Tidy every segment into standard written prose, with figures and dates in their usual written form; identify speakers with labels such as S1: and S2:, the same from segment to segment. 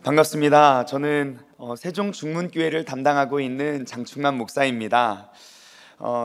S1: 반갑습니다. 저는 세종중문교회를 담당하고 있는 장충만 목사입니다.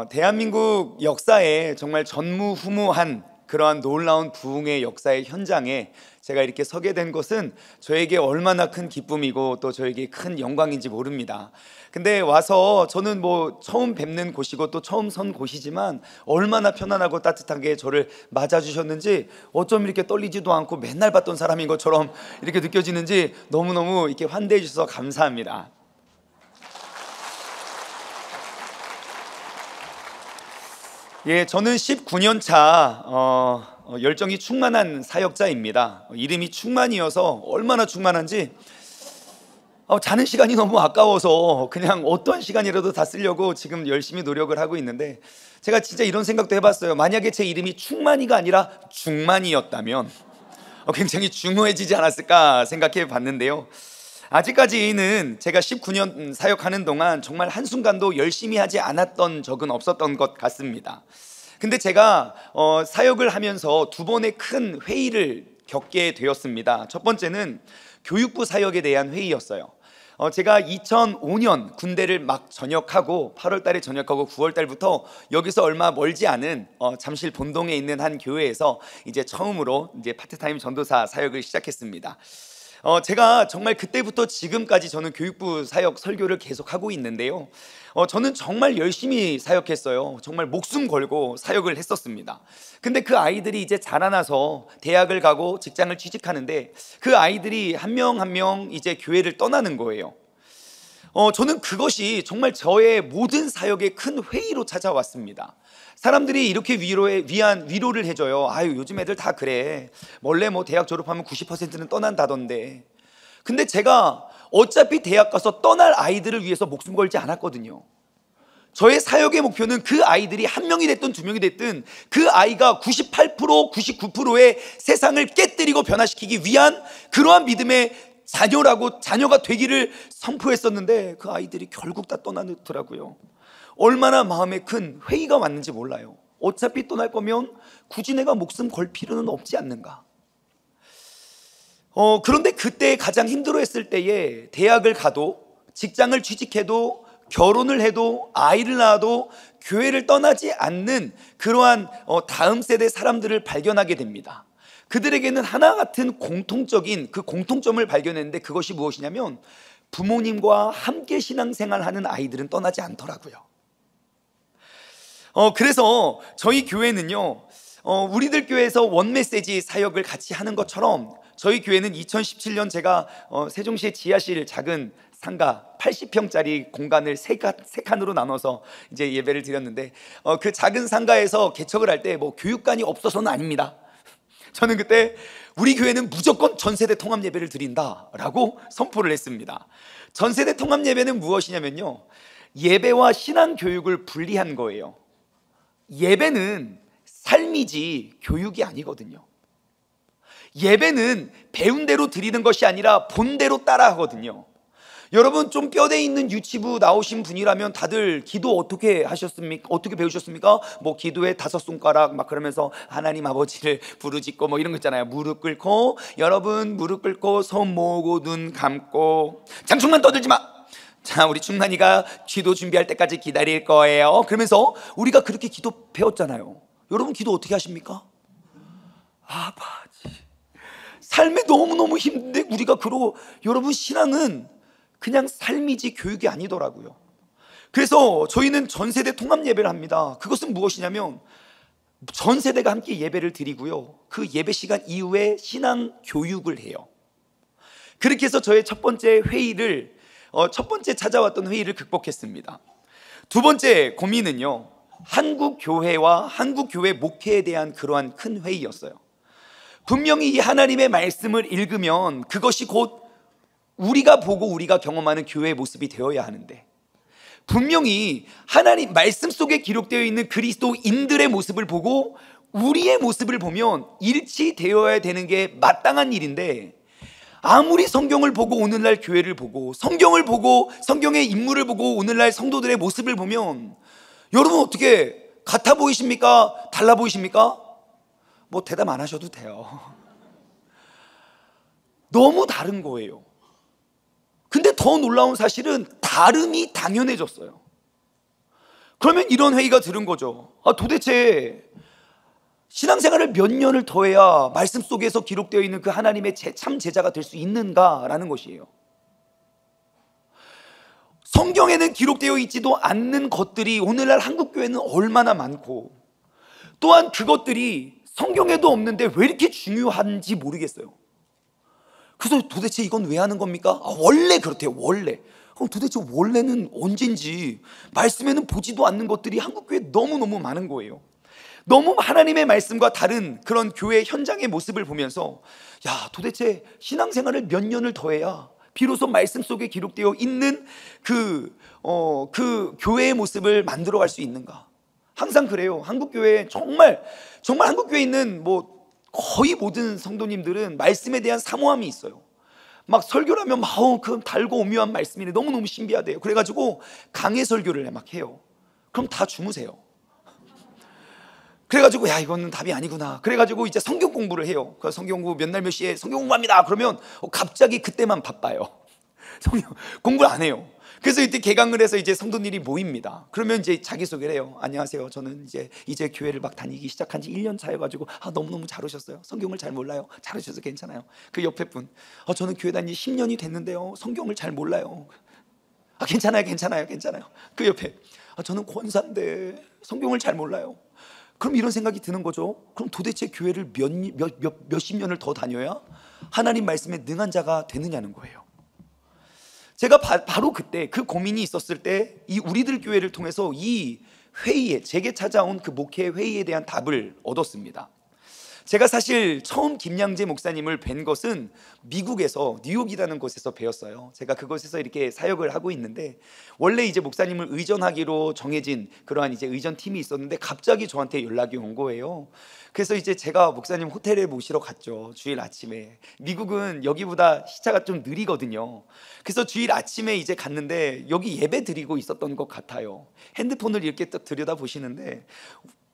S1: 대한민국 역사에 정말 전무후무한 그러한 놀라운 부흥의 역사의 현장에 제가 이렇게 서게 된 것은 저에게 얼마나 큰 기쁨이고 또 저에게 큰 영광인지 모릅니다. 근데 와서 저는 처음 뵙는 곳이고 또 처음 선 곳이지만 얼마나 편안하고 따뜻하게 저를 맞아주셨는지 어쩜 이렇게 떨리지도 않고 맨날 봤던 사람인 것처럼 이렇게 느껴지는지 너무너무 이렇게 환대해 주셔서 감사합니다. 예, 저는 19년 차 열정이 충만한 사역자입니다. 이름이 충만이어서 얼마나 충만한지 자는 시간이 너무 아까워서 그냥 어떤 시간이라도 다 쓰려고 지금 열심히 노력을 하고 있는데, 제가 진짜 이런 생각도 해봤어요. 만약에 제 이름이 충만이가 아니라 중만이었다면 굉장히 중후해지지 않았을까 생각해 봤는데요. 아직까지는 제가 19년 사역하는 동안 정말 한순간도 열심히 하지 않았던 적은 없었던 것 같습니다. 근데 제가 사역을 하면서 두 번의 큰 회의를 겪게 되었습니다. 첫 번째는 교육부 사역에 대한 회의였어요. 제가 2005년 군대를 막 전역하고 8월 달에 전역하고 9월 달부터 여기서 얼마 멀지 않은 잠실 본동에 있는 한 교회에서 이제 처음으로 이제 파트타임 전도사 사역을 시작했습니다. 제가 정말 그때부터 지금까지 저는 교육부 사역 설교를 계속하고 있는데요. 저는 정말 열심히 사역했어요. 정말 목숨 걸고 사역을 했었습니다. 근데 그 아이들이 이제 자라나서 대학을 가고 직장을 취직하는데 그 아이들이 한 명 한 명 이제 교회를 떠나는 거예요. 저는 그것이 정말 저의 모든 사역의 큰 회의로 찾아왔습니다. 사람들이 이렇게 위로를 해줘요. 아유, 요즘 애들 다 그래. 원래 대학 졸업하면 90%는 떠난다던데. 근데 제가 어차피 대학 가서 떠날 아이들을 위해서 목숨 걸지 않았거든요. 저의 사역의 목표는 그 아이들이 한 명이 됐든 두 명이 됐든 그 아이가 98%, 99%의 세상을 깨뜨리고 변화시키기 위한 그러한 믿음의 자녀가 되기를 선포했었는데 그 아이들이 결국 다 떠나더라고요. 얼마나 마음에 큰 회의가 왔는지 몰라요. 어차피 떠날 거면 굳이 내가 목숨 걸 필요는 없지 않는가. 그런데 그때 가장 힘들어했을 때에 대학을 가도 직장을 취직해도 결혼을 해도 아이를 낳아도 교회를 떠나지 않는 그러한 다음 세대 사람들을 발견하게 됩니다. 그들에게는 하나 같은 공통적인 그 공통점을 발견했는데 그것이 무엇이냐면 부모님과 함께 신앙생활하는 아이들은 떠나지 않더라고요. 그래서 저희 교회는요, 우리들 교회에서 원메시지 사역을 같이 하는 것처럼 저희 교회는 2017년 제가 세종시의 지하실 작은 상가 80평짜리 공간을 세 칸으로 나눠서 이제 예배를 드렸는데 그 작은 상가에서 개척을 할 때 교육관이 없어서는 아닙니다. 저는 그때 우리 교회는 무조건 전세대 통합 예배를 드린다라고 선포를 했습니다. 전세대 통합 예배는 무엇이냐면요, 예배와 신앙 교육을 분리한 거예요. 예배는 삶이지 교육이 아니거든요. 예배는 배운 대로 드리는 것이 아니라 본대로 따라 하거든요. 여러분, 좀 뼈대 있는 유치부 나오신 분이라면 다들 기도 어떻게 하셨습니까? 어떻게 배우셨습니까? 기도에 5손가락 막 그러면서 하나님 아버지를 부르짖고 이런 거 있잖아요. 무릎 꿇고, 여러분 무릎 꿇고 손 모으고 눈 감고, 장충만 떠들지 마. 자, 우리 충만이가 기도 준비할 때까지 기다릴 거예요. 그러면서 우리가 그렇게 기도 배웠잖아요. 여러분 기도 어떻게 하십니까? 아버지. 삶이 너무너무 힘든데 우리가 그러고, 여러분 신앙은 그냥 삶이지 교육이 아니더라고요. 그래서 저희는 전세대 통합 예배를 합니다. 그것은 무엇이냐면 전 세대가 함께 예배를 드리고요, 그 예배 시간 이후에 신앙 교육을 해요. 그렇게 해서 저의 첫 번째 찾아왔던 회의를 극복했습니다. 두 번째 고민은요, 한국 교회와 한국 교회 목회에 대한 그러한 큰 회의였어요. 분명히 이 하나님의 말씀을 읽으면 그것이 곧 우리가 보고 우리가 경험하는 교회의 모습이 되어야 하는데, 분명히 하나님 말씀 속에 기록되어 있는 그리스도인들의 모습을 보고 우리의 모습을 보면 일치되어야 되는 게 마땅한 일인데, 아무리 성경을 보고 오늘날 교회를 보고 성경을 보고 성경의 인물을 보고 오늘날 성도들의 모습을 보면 여러분 어떻게 같아 보이십니까? 달라 보이십니까? 대답 안 하셔도 돼요. 너무 다른 거예요. 더 놀라운 사실은 다름이 당연해졌어요. 그러면 이런 회의가 들은 거죠. 도대체 신앙생활을 몇 년을 더 해야 말씀 속에서 기록되어 있는 그 하나님의 참 제자가 될 수 있는가라는 것이에요. 성경에는 기록되어 있지도 않는 것들이 오늘날 한국교회는 얼마나 많고, 또한 그것들이 성경에도 없는데 왜 이렇게 중요한지 모르겠어요. 그래서 도대체 이건 왜 하는 겁니까? 원래 그렇대요. 원래. 그럼 도대체 원래는 언젠지 말씀에는 보지도 않는 것들이 한국교회에 너무너무 많은 거예요. 너무 하나님의 말씀과 다른 그런 교회 현장의 모습을 보면서, 야, 도대체 신앙생활을 몇 년을 더 해야 비로소 말씀 속에 기록되어 있는 그 교회의 모습을 만들어갈 수 있는가? 항상 그래요. 한국교회 정말 한국교회에 있는 거의 모든 성도님들은 말씀에 대한 사모함이 있어요. 막 설교를 하면 그 달고 오묘한 말씀이네, 너무너무 신비하대요. 그래가지고 강해 설교를 막 해요. 그럼 다 주무세요. 그래가지고 야, 이거는 답이 아니구나. 그래가지고 이제 성경 공부를 해요. 그 성경 공부 몇 날 몇 시에 성경 공부합니다. 그러면 갑자기 그때만 바빠요. 성경 공부를 안 해요. 그래서 이때 개강을 해서 이제 성도들이 모입니다. 그러면 이제 자기소개를 해요. 안녕하세요, 저는 이제 교회를 막 다니기 시작한 지 1년 차여가지고 너무너무 잘 오셨어요. 성경을 잘 몰라요. 잘 오셔서 괜찮아요. 그 옆에 분, 저는 교회 다닌 지 10년이 됐는데요, 성경을 잘 몰라요. 괜찮아요. 그 옆에, 저는 권사인데 성경을 잘 몰라요. 그럼 이런 생각이 드는 거죠. 그럼 도대체 교회를 몇십 년을 더 다녀야 하나님 말씀에 능한 자가 되느냐는 거예요. 제가 바로 그때 그 고민이 있었을 때 이 우리들 교회를 통해서 이 회의에, 제게 찾아온 그 목회 회의에 대한 답을 얻었습니다. 제가 사실 처음 김양재 목사님을 뵌 것은 미국에서 뉴욕이라는 곳에서 배웠어요. 제가 그곳에서 이렇게 사역을 하고 있는데, 원래 이제 목사님을 의전하기로 정해진 그러한 이제 의전팀이 있었는데 갑자기 저한테 연락이 온 거예요. 그래서 이제 제가 목사님 호텔에 모시러 갔죠. 주일 아침에. 미국은 여기보다 시차가 좀 느리거든요. 그래서 주일 아침에 이제 갔는데 여기 예배 드리고 있었던 것 같아요. 핸드폰을 이렇게 딱 들여다 보시는데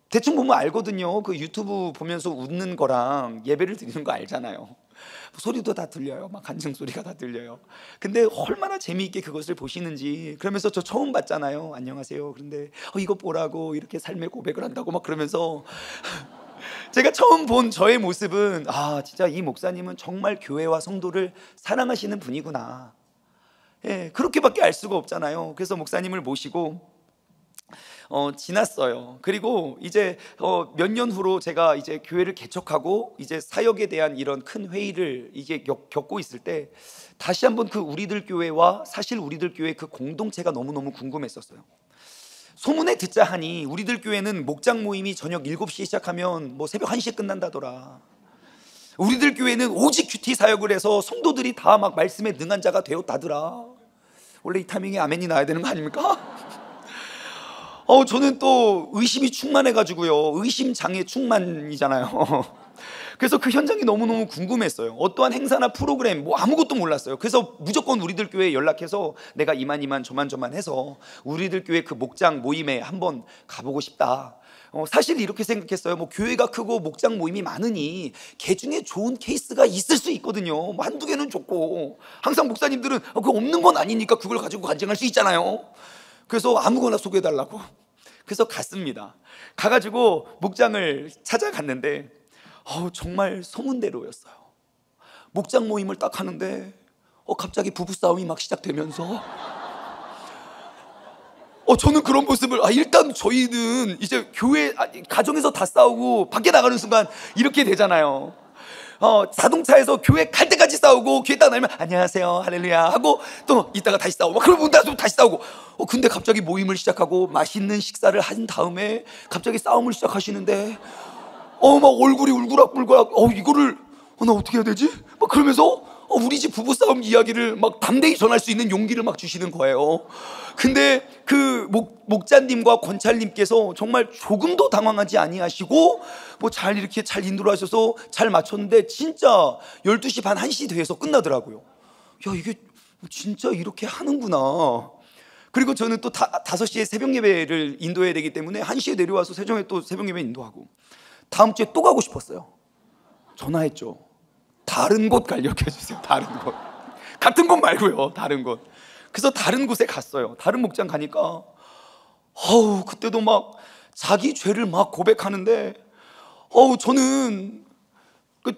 S1: 대충 보면 알거든요. 그 유튜브 보면서 웃는 거랑 예배를 드리는 거 알잖아요. 소리도 다 들려요. 막 간증 소리가 다 들려요. 근데 얼마나 재미있게 그것을 보시는지. 그러면서 저 처음 봤잖아요. 안녕하세요. 그런데 이거 보라고 이렇게 삶의 고백을 한다고 막 그러면서 제가 처음 본 저의 모습은, 진짜 이 목사님은 정말 교회와 성도를 사랑하시는 분이구나. 그렇게밖에 알 수가 없잖아요. 그래서 목사님을 모시고 지났어요. 그리고 이제 몇 년 후로 제가 이제 교회를 개척하고 이제 사역에 대한 이런 큰 회의를 이게 겪고 있을 때 다시 한번 그 우리들 교회와 사실 우리들 교회 그 공동체가 너무너무 궁금했었어요. 소문에 듣자 하니 우리들 교회는 목장 모임이 저녁 7시에 시작하면 새벽 1시에 끝난다더라. 우리들 교회는 오직 큐티 사역을 해서 성도들이 다 막 말씀에 능한 자가 되었다더라. 원래 이 타이밍에 아멘이 나야 되는 거 아닙니까? 저는 또 의심이 충만해가지고요. 의심장애 충만이잖아요. 그래서 그 현장이 너무너무 궁금했어요. 어떠한 행사나 프로그램 아무것도 몰랐어요. 그래서 무조건 우리들 교회에 연락해서 내가 이만 저만 해서 우리들 교회 그 목장 모임에 한번 가보고 싶다. 사실 이렇게 생각했어요. 교회가 크고 목장 모임이 많으니 개 중에 좋은 케이스가 있을 수 있거든요. 한두 개는 좋고, 항상 목사님들은 그거 없는 건 아니니까 그걸 가지고 간증할 수 있잖아요. 그래서 아무거나 소개해달라고. 그래서 갔습니다. 가가지고 목장을 찾아갔는데 정말 소문대로였어요. 목장 모임을 딱 하는데 갑자기 부부싸움이 막 시작되면서 저는 그런 모습을, 일단 저희는 이제 교회 가정에서 다 싸우고 밖에 나가는 순간 이렇게 되잖아요. 자동차에서 교회 갈 때까지 싸우고 교회 딱 나면 안녕하세요 할렐루야 하고 또 이따가 다시 싸우고 그러고 다시 싸우고. 근데 갑자기 모임을 시작하고 맛있는 식사를 한 다음에 갑자기 싸움을 시작하시는데 막 얼굴이 울그락불그락. 이거를 나 어떻게 해야 되지? 막 그러면서 우리 집 부부싸움 이야기를 막 담대히 전할 수 있는 용기를 막 주시는 거예요. 근데 그 목자님과 권찰님께서 정말 조금도 당황하지 아니하시고 잘 이렇게 잘 인도를 하셔서 잘 맞췄는데 진짜 12시 반 1시 돼서 끝나더라고요. 야, 이게 진짜 이렇게 하는구나. 그리고 저는 또 5시에 새벽 예배를 인도해야 되기 때문에 1시에 내려와서 세종에 또 새벽 예배 인도하고 다음 주에 또 가고 싶었어요. 전화했죠. 다른 곳 가려고 해주세요. 다른 곳. 같은 곳 말고요, 다른 곳. 그래서 다른 곳에 갔어요. 다른 목장 가니까 그때도 막 자기 죄를 막 고백하는데 저는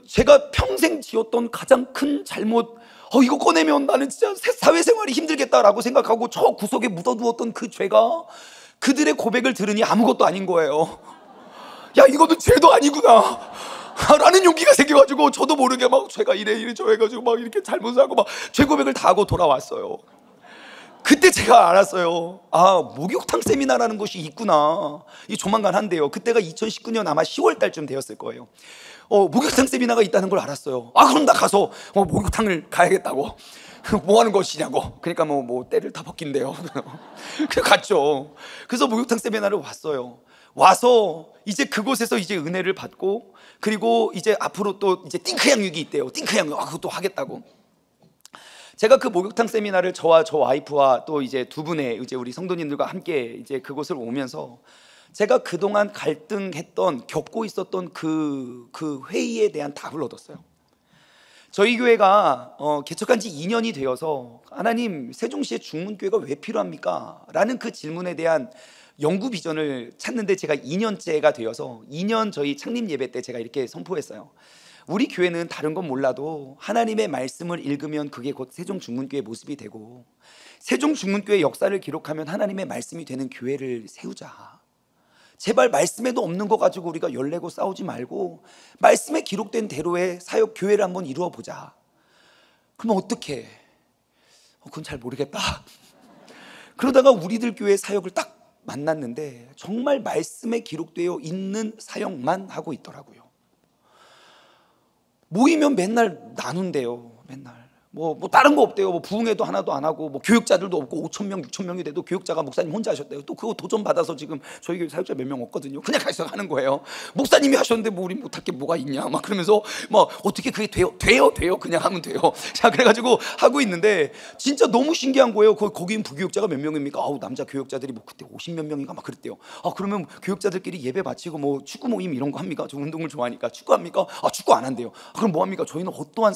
S1: 제가 평생 지었던 가장 큰 잘못, 이거 꺼내면 나는 진짜 사회생활이 힘들겠다라고 생각하고 저 구석에 묻어두었던 그 죄가 그들의 고백을 들으니 아무것도 아닌 거예요. 야, 이거는 죄도 아니구나 라는 용기가 생겨가지고 저도 모르게 막 죄가 이래 저 해가지고 막 이렇게 잘못하고 막 죄 고백을 다 하고 돌아왔어요. 그때 제가 알았어요. 목욕탕 세미나라는 곳이 있구나. 이 조만간 한대요. 그때가 2019년 아마 10월 달쯤 되었을 거예요. 목욕탕 세미나가 있다는 걸 알았어요. 그럼 나 가서 목욕탕을 가야겠다고. 뭐 하는 것이냐고. 그러니까 뭐 때를 다 벗긴대요. 그래서 갔죠. 그래서 목욕탕 세미나를 왔어요. 와서 이제 그곳에서 이제 은혜를 받고, 그리고 이제 앞으로 또 이제 띵크 양육이 있대요. 띵크 양육 그것도 하겠다고. 제가 그 목욕탕 세미나를 저와 저 와이프와 또 이제 두 분의 이제 우리 성도님들과 함께 이제 그곳을 오면서 제가 그동안 갈등했던, 겪고 있었던 그 회의에 대한 답을 얻었어요. 저희 교회가 개척한 지 2년이 되어서 하나님, 세종시에 중문교회가 왜 필요합니까? 라는 그 질문에 대한 연구 비전을 찾는데 제가 2년째가 되어서 2년 저희 창립 예배 때 제가 이렇게 선포했어요. 우리 교회는 다른 건 몰라도 하나님의 말씀을 읽으면 그게 곧 세종 중문교회의 모습이 되고, 세종 중문교회의 역사를 기록하면 하나님의 말씀이 되는 교회를 세우자. 제발 말씀에도 없는 거 가지고 우리가 열내고 싸우지 말고 말씀에 기록된 대로의 사역 교회를 한번 이루어 보자. 그럼 어떻게? 그건 잘 모르겠다. 그러다가 우리들 교회 사역을 딱 만났는데 정말 말씀에 기록되어 있는 사역만 하고 있더라고요. 모이면 맨날 나눈대요. 맨날 뭐 다른 거 없대요. 부흥회도 하나도 안 하고, 교육자들도 없고, 5,000명 6,000명이 돼도 교육자가 목사님 혼자 하셨대요. 또 그거 도전 받아서 지금 저희 교회 사역자 몇 명 없거든요. 그냥 가서 하는 거예요. 목사님이 하셨는데 우리 못할 게 뭐가 있냐 막 그러면서 어떻게 그게 돼요 그냥 하면 돼요. 자, 그래가지고 하고 있는데 진짜 너무 신기한 거예요. 거기는 부교육자가 몇 명입니까? 남자 교육자들이 그때 50몇 명인가 막 그랬대요. 그러면 교육자들끼리 예배 바치고 축구 모임 이런 거 합니까? 저 운동을 좋아하니까. 축구 합니까? 축구 안 한대요. 그럼 뭐 합니까? 저희는 어떠한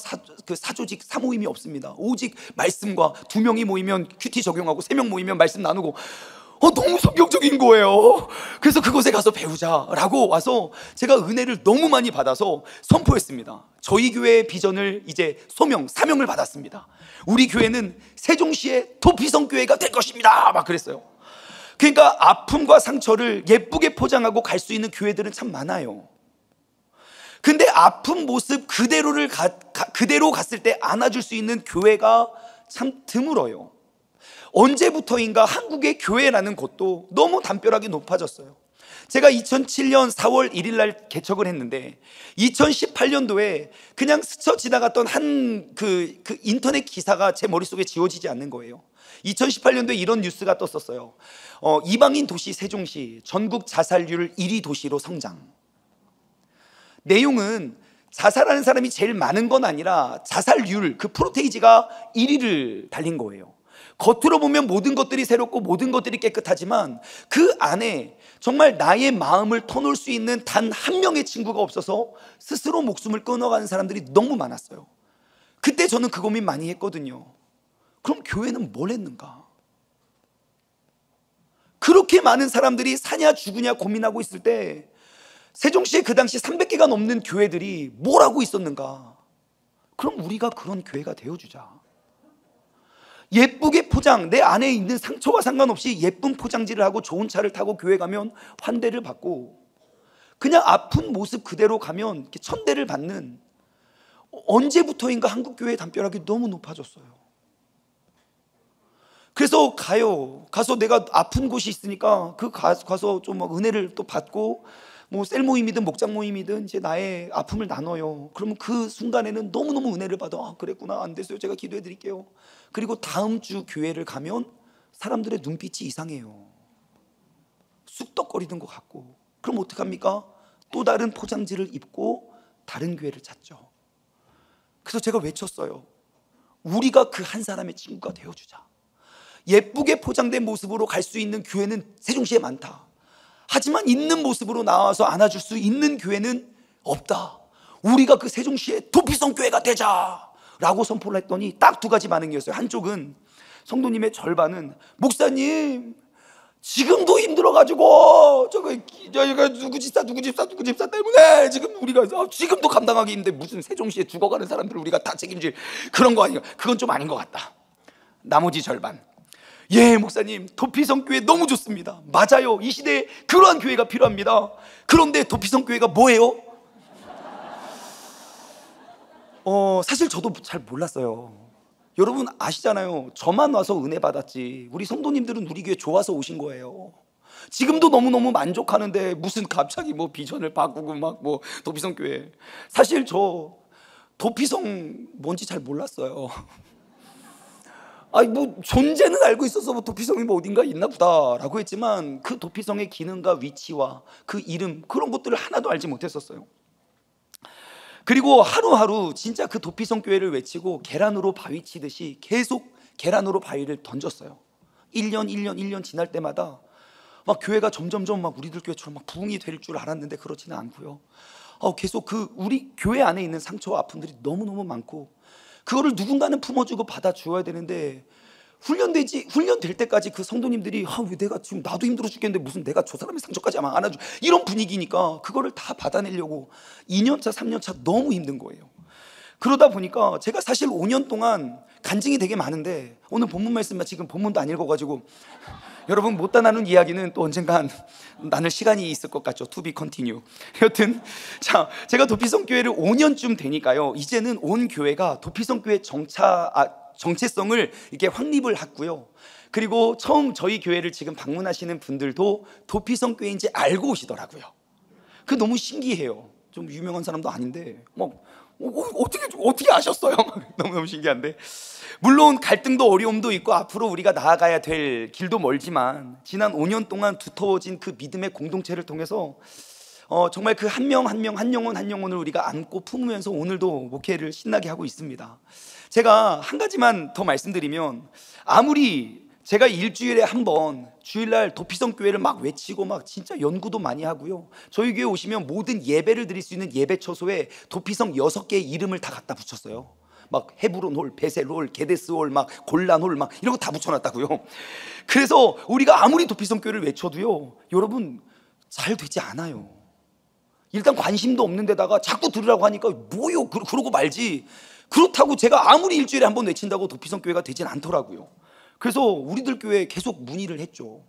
S1: 사조직 사모임이 없습니다. 오직 말씀과 2명이 모이면 큐티 적용하고 3명 모이면 말씀 나누고. 너무 성경적인 거예요. 그래서 그곳에 가서 배우자라고 와서 제가 은혜를 너무 많이 받아서 선포했습니다. 저희 교회의 비전을 이제 사명을 받았습니다. 우리 교회는 세종시의 도피성교회가 될 것입니다. 막 그랬어요. 그러니까 아픔과 상처를 예쁘게 포장하고 갈 수 있는 교회들은 참 많아요. 근데 아픈 모습 그대로 갔을 때 안아줄 수 있는 교회가 참 드물어요. 언제부터인가 한국의 교회라는 곳도 너무 담벼락이 높아졌어요. 제가 2007년 4월 1일 날 개척을 했는데 2018년도에 그냥 스쳐 지나갔던 그 인터넷 기사가 제 머릿속에 지워지지 않는 거예요. 2018년도에 이런 뉴스가 떴었어요. 이방인 도시 세종시 전국 자살률 1위 도시로 성장. 내용은 자살하는 사람이 제일 많은 건 아니라 자살률, 그 프로테이지가 1위를 달린 거예요. 겉으로 보면 모든 것들이 새롭고 모든 것들이 깨끗하지만 그 안에 정말 나의 마음을 터놓을 수 있는 단 한 명의 친구가 없어서 스스로 목숨을 끊어가는 사람들이 너무 많았어요. 그때 저는 그 고민 많이 했거든요. 그럼 교회는 뭘 했는가? 그렇게 많은 사람들이 사냐 죽으냐 고민하고 있을 때 세종시에 그 당시 300개가 넘는 교회들이 뭘 하고 있었는가? 그럼 우리가 그런 교회가 되어주자. 예쁘게 포장, 내 안에 있는 상처와 상관없이 예쁜 포장지를 하고 좋은 차를 타고 교회 가면 환대를 받고, 그냥 아픈 모습 그대로 가면 이렇게 천대를 받는, 언제부터인가 한국 교회의 담벼락이 너무 높아졌어요. 그래서 가서 내가 아픈 곳이 있으니까 가서 좀 은혜를 또 받고, 셀 모임이든 목장 모임이든 이제 나의 아픔을 나눠요. 그러면 그 순간에는 너무너무 은혜를 받아. 그랬구나, 안 됐어요, 제가 기도해 드릴게요. 그리고 다음 주 교회를 가면 사람들의 눈빛이 이상해요. 쑥덕거리는 것 같고. 그럼 어떡합니까? 또 다른 포장지를 입고 다른 교회를 찾죠. 그래서 제가 외쳤어요. 우리가 그 한 사람의 친구가 되어주자. 예쁘게 포장된 모습으로 갈 수 있는 교회는 세종시에 많다. 하지만 있는 모습으로 나와서 안아줄 수 있는 교회는 없다. 우리가 그 세종시의 도피성 교회가 되자. 라고 선포를 했더니 딱 두 가지 반응이었어요. 한쪽은, 성도님의 절반은, 목사님 지금도 힘들어가지고 저희가 누구 집사 때문에 지금 우리가 지금도 감당하기 힘든데 무슨 세종시에 죽어가는 사람들을 우리가 다 책임질 그런 거 아닌가. 그건 좀 아닌 것 같다. 나머지 절반, 예 목사님 도피성 교회 너무 좋습니다. 맞아요, 이 시대에 그러한 교회가 필요합니다. 그런데 도피성 교회가 뭐예요? 사실 저도 잘 몰랐어요. 여러분 아시잖아요. 저만 와서 은혜 받았지 우리 성도님들은 우리 교회 좋아서 오신 거예요. 지금도 너무너무 만족하는데 무슨 갑자기 뭐 비전을 바꾸고 막 뭐 도피성 교회. 사실 저 도피성 뭔지 잘 몰랐어요. 아니 뭐 존재는 알고 있어서 뭐 도피성이 뭐 어딘가 있나 보다라고 했지만 그 도피성의 기능과 위치와 그 이름 그런 것들을 하나도 알지 못했었어요. 그리고 하루하루 진짜 그 도피성 교회를 외치고 계란으로 바위 치듯이 계속 계란으로 바위를 던졌어요. 1년 지날 때마다 막 교회가 점점점 막 우리들 교회처럼 막 부흥이 될 줄 알았는데 그렇지는 않고요. 계속 그 우리 교회 안에 있는 상처와 아픔들이 너무너무 많고 그거를 누군가는 품어주고 받아주어야 되는데 훈련될 때까지 그 성도님들이 왜 내가 지금 나도 힘들어 죽겠는데 무슨 내가 저 사람의 상처까지 안아줘 이런 분위기니까 그거를 다 받아내려고 2년차 3년차 너무 힘든 거예요. 그러다 보니까 제가 사실 5년 동안 간증이 되게 많은데 오늘 본문 말씀만 지금 본문도 안 읽어가지고 여러분 못다 나눈 이야기는 또 언젠간 나눌 시간이 있을 것 같죠. To be continue. 여튼 자, 제가 도피성 교회를 5년쯤 되니까요 이제는 온 교회가 도피성 교회 정체성을 이렇게 확립을 했고요. 그리고 처음 저희 교회를 지금 방문하시는 분들도 도피성 교회인지 알고 오시더라고요. 그 너무 신기해요. 좀 유명한 사람도 아닌데 어떻게 아셨어요? 너무너무 신기한데 물론 갈등도 어려움도 있고 앞으로 우리가 나아가야 될 길도 멀지만 지난 5년 동안 두터워진 그 믿음의 공동체를 통해서 정말 그 한 명 한 명 한 영혼을 우리가 안고 품으면서 오늘도 목회를 신나게 하고 있습니다. 제가 한 가지만 더 말씀드리면 아무리 제가 일주일에 한 번 주일날 도피성 교회를 막 외치고 막 진짜 연구도 많이 하고요. 저희 교회 오시면 모든 예배를 드릴 수 있는 예배 처소에 도피성 6개의 이름을 다 갖다 붙였어요. 막 헤브론 홀, 베셀 홀, 게데스 홀, 막 골란 홀 막 이런 거 다 붙여놨다고요. 그래서 우리가 아무리 도피성 교회를 외쳐도요 여러분 잘 되지 않아요. 일단 관심도 없는 데다가 자꾸 들으라고 하니까 뭐요 그러고 말지. 그렇다고 제가 아무리 일주일에 한 번 외친다고 도피성 교회가 되진 않더라고요. 그래서 우리들 교회에 계속 문의를 했죠.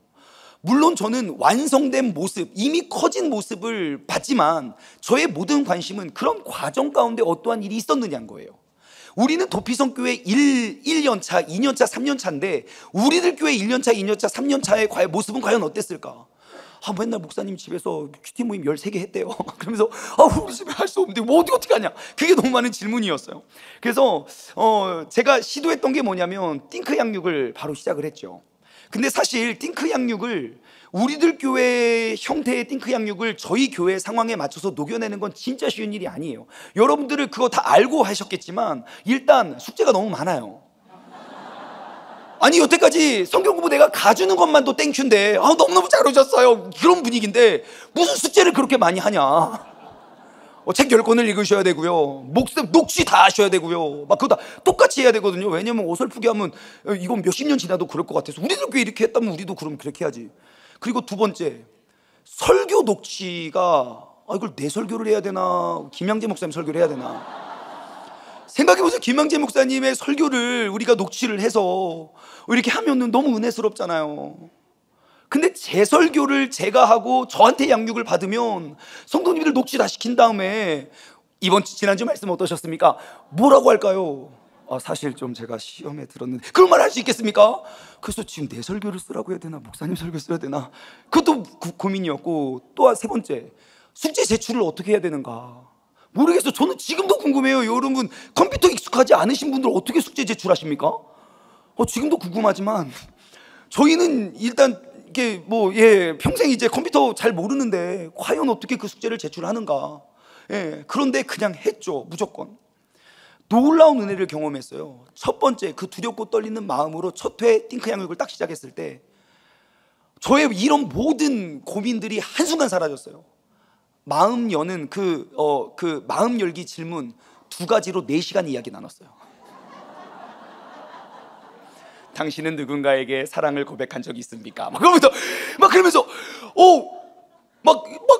S1: 물론 저는 완성된 모습, 이미 커진 모습을 봤지만 저의 모든 관심은 그런 과정 가운데 어떠한 일이 있었느냐는 거예요. 우리는 도피성 교회 1년차, 2년차, 3년차인데 우리들 교회 1년차, 2년차, 3년차의 모습은 과연 어땠을까? 맨날 목사님 집에서 큐티 모임 13개 했대요. 그러면서 우리 집에 할 수 없는데 뭐 어떻게 하냐. 그게 너무 많은 질문이었어요. 그래서 제가 시도했던 게 뭐냐면 띵크 양육을 바로 시작을 했죠. 근데 사실 띵크 양육을 우리들 교회 형태의 띵크 양육을 저희 교회 상황에 맞춰서 녹여내는 건 진짜 쉬운 일이 아니에요. 여러분들을 그거 다 알고 하셨겠지만 일단 숙제가 너무 많아요. 아니 여태까지 성경 공부 내가 가주는 것만도 땡큐인데 너무너무 잘 오셨어요 그런 분위기인데 무슨 숙제를 그렇게 많이 하냐. 책 10권을 읽으셔야 되고요 목습 녹취 다 하셔야 되고요 막 그거 다 똑같이 해야 되거든요. 왜냐면 어설프게 하면 이건 몇십 년 지나도 그럴 것 같아서 우리들 꽤 이렇게 했다면 우리도 그럼 그렇게 해야지. 그리고 두 번째 설교 녹취가 이걸 내 설교를 해야 되나 김양재 목사님 설교를 해야 되나 생각해보세요. 김양재 목사님의 설교를 우리가 녹취를 해서 이렇게 하면은 너무 은혜스럽잖아요. 근데 제 설교를 제가 하고 저한테 양육을 받으면 성도님들 녹취 다 시킨 다음에 지난주 말씀 어떠셨습니까? 뭐라고 할까요? 사실 좀 제가 시험에 들었는데 그런 말 할 수 있겠습니까? 그래서 지금 내 설교를 쓰라고 해야 되나 목사님 설교 써야 되나 그것도 고민이었고 또 세 번째 숙제 제출을 어떻게 해야 되는가 모르겠어. 저는 지금도 궁금해요. 여러분 컴퓨터 익숙하지 않으신 분들 어떻게 숙제 제출하십니까? 지금도 궁금하지만 저희는 일단 이게 평생 이제 컴퓨터 잘 모르는데 과연 어떻게 그 숙제를 제출하는가. 그런데 그냥 했죠. 무조건. 놀라운 은혜를 경험했어요. 첫 번째 그 두렵고 떨리는 마음으로 첫 회 띵크 양육을 딱 시작했을 때 저의 이런 모든 고민들이 한순간 사라졌어요. 마음 여는 그 마음 열기 질문 2가지로 4시간 이야기 나눴어요. 당신은 누군가에게 사랑을 고백한 적이 있습니까? 막 그러면서 막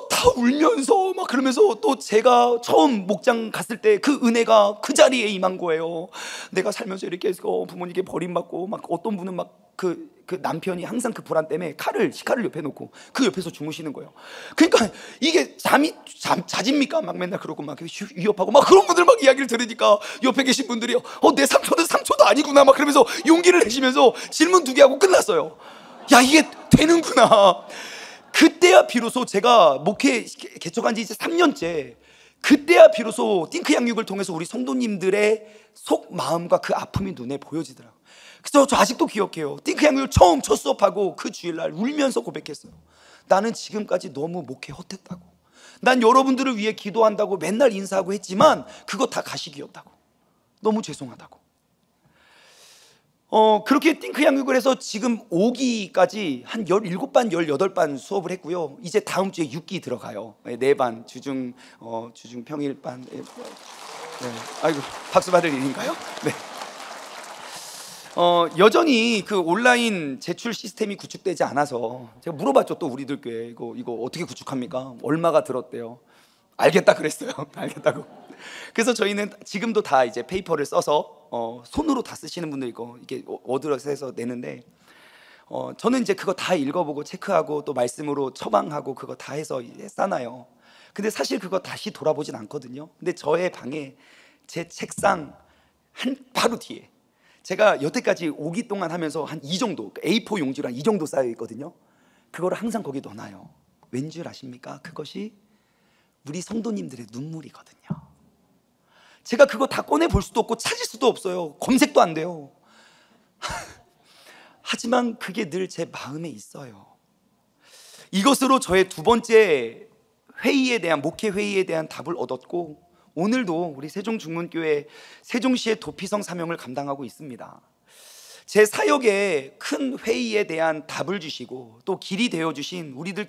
S1: 다 울면서 막 그러면서 또 제가 처음 목장 갔을 때 그 은혜가 그 자리에 임한 거예요. 내가 살면서 이렇게 해서 부모님께 버림받고 막 어떤 분은 막 그 남편이 항상 그 불안 때문에 시카를 옆에 놓고 그 옆에서 주무시는 거예요. 그러니까 이게 자집니까? 막 맨날 그러고 막 위협하고 막 그런 분들 막 이야기를 들으니까 옆에 계신 분들이 내 삼촌은 삼촌도 아니구나 막 그러면서 용기를 내시면서 질문 2개 하고 끝났어요. 야, 이게 되는구나. 그때야 비로소 제가 목회 개척한 지 이제 3년째, 그때야 비로소 띵크 양육을 통해서 우리 성도님들의 속 마음과 그 아픔이 눈에 보여지더라고요. 그래서 저 아직도 기억해요. 띵크 양육을 처음 첫 수업하고 그 주일날 울면서 고백했어요. 나는 지금까지 너무 목회 헛했다고. 난 여러분들을 위해 기도한다고 맨날 인사하고 했지만 그거 다 가식이었다고. 너무 죄송하다고. 그렇게 띵크 양육을 해서 지금 5기까지 한 17반, 18반 수업을 했고요. 이제 다음 주에 6기 들어가요. 4반, 주중 평일반. 네. 아이고, 박수 받을 일인가요? 네. 여전히 그 온라인 제출 시스템이 구축되지 않아서 제가 물어봤죠. 또 우리들 교회 이거 어떻게 구축합니까? 얼마가 들었대요. 알겠다 그랬어요. 알겠다고. 그래서 저희는 지금도 다 이제 페이퍼를 써서 손으로 다 쓰시는 분들 있고 이게 워드로스에서 내는데 저는 이제 그거 다 읽어보고 체크하고 또 말씀으로 처방하고 그거 다 해서 싸놔요. 근데 사실 그거 다시 돌아보진 않거든요. 근데 저의 방에 제 책상 바로 뒤에 제가 여태까지 5기 동안 하면서 한 이 정도 A4 용지로 한 이 정도 쌓여 있거든요. 그거를 항상 거기 넣어놔요. 왠 줄 아십니까? 그것이 우리 성도님들의 눈물이거든요. 제가 그거 다 꺼내 볼 수도 없고 찾을 수도 없어요. 검색도 안 돼요. 하지만 그게 늘 제 마음에 있어요. 이것으로 저의 2번째 회의에 대한 목회 회의에 대한 답을 얻었고, 오늘도 우리 세종중문교회 세종시의 도피성 사명을 감당하고 있습니다. 제 사역에 큰 회의에 대한 답을 주시고 또 길이 되어 주신 우리들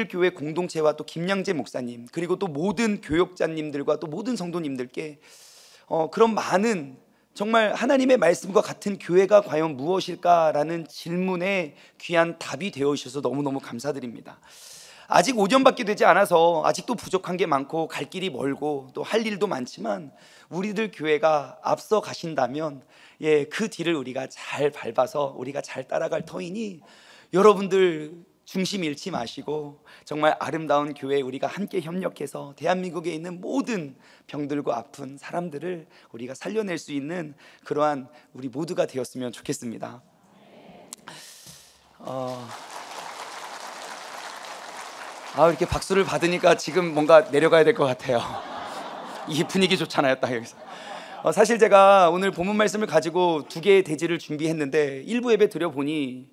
S1: 교회 공동체와 또 김양재 목사님, 그리고 또 모든 교역자님들과 또 모든 성도님들께 그런 많은 정말 하나님의 말씀과 같은 교회가 과연 무엇일까라는 질문에 귀한 답이 되어 주셔서 너무너무 감사드립니다. 아직 5년밖에 되지 않아서 아직도 부족한 게 많고 갈 길이 멀고 또 할 일도 많지만 우리들 교회가 앞서 가신다면 그 뒤를 우리가 잘 밟아서 우리가 잘 따라갈 터이니 여러분들 중심 잃지 마시고 정말 아름다운 교회 우리가 함께 협력해서 대한민국에 있는 모든 병들고 아픈 사람들을 우리가 살려낼 수 있는 그러한 우리 모두가 되었으면 좋겠습니다. 이렇게 박수를 받으니까 지금 뭔가 내려가야 될 것 같아요. 이 분위기 좋잖아요, 딱 여기서. 사실 제가 오늘 본문 말씀을 가지고 2개의 대지를 준비했는데 일부 예배 드려보니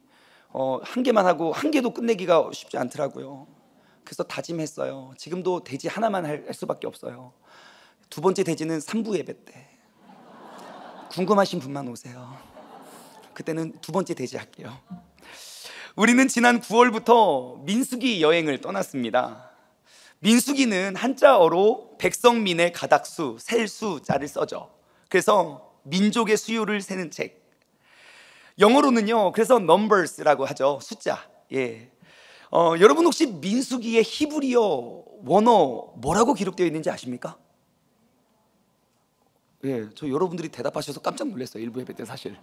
S1: 1개만 하고 1개도 끝내기가 쉽지 않더라고요. 그래서 다짐했어요. 지금도 대지 하나만 할 수밖에 없어요. 2번째 대지는 3부 예배 때 궁금하신 분만 오세요. 그때는 2번째 대지 할게요. 우리는 지난 9월부터 민수기 여행을 떠났습니다. 민수기는 한자어로 백성민의 가닥수, 셀수자를 써죠. 그래서 민족의 수요를 세는 책. 영어로는요, 그래서 numbers라고 하죠. 숫자. 여러분 혹시 민수기의 히브리어 원어 뭐라고 기록되어 있는지 아십니까? 저 여러분들이 대답하셔서 깜짝 놀랐어요. 일부 예배 때 사실.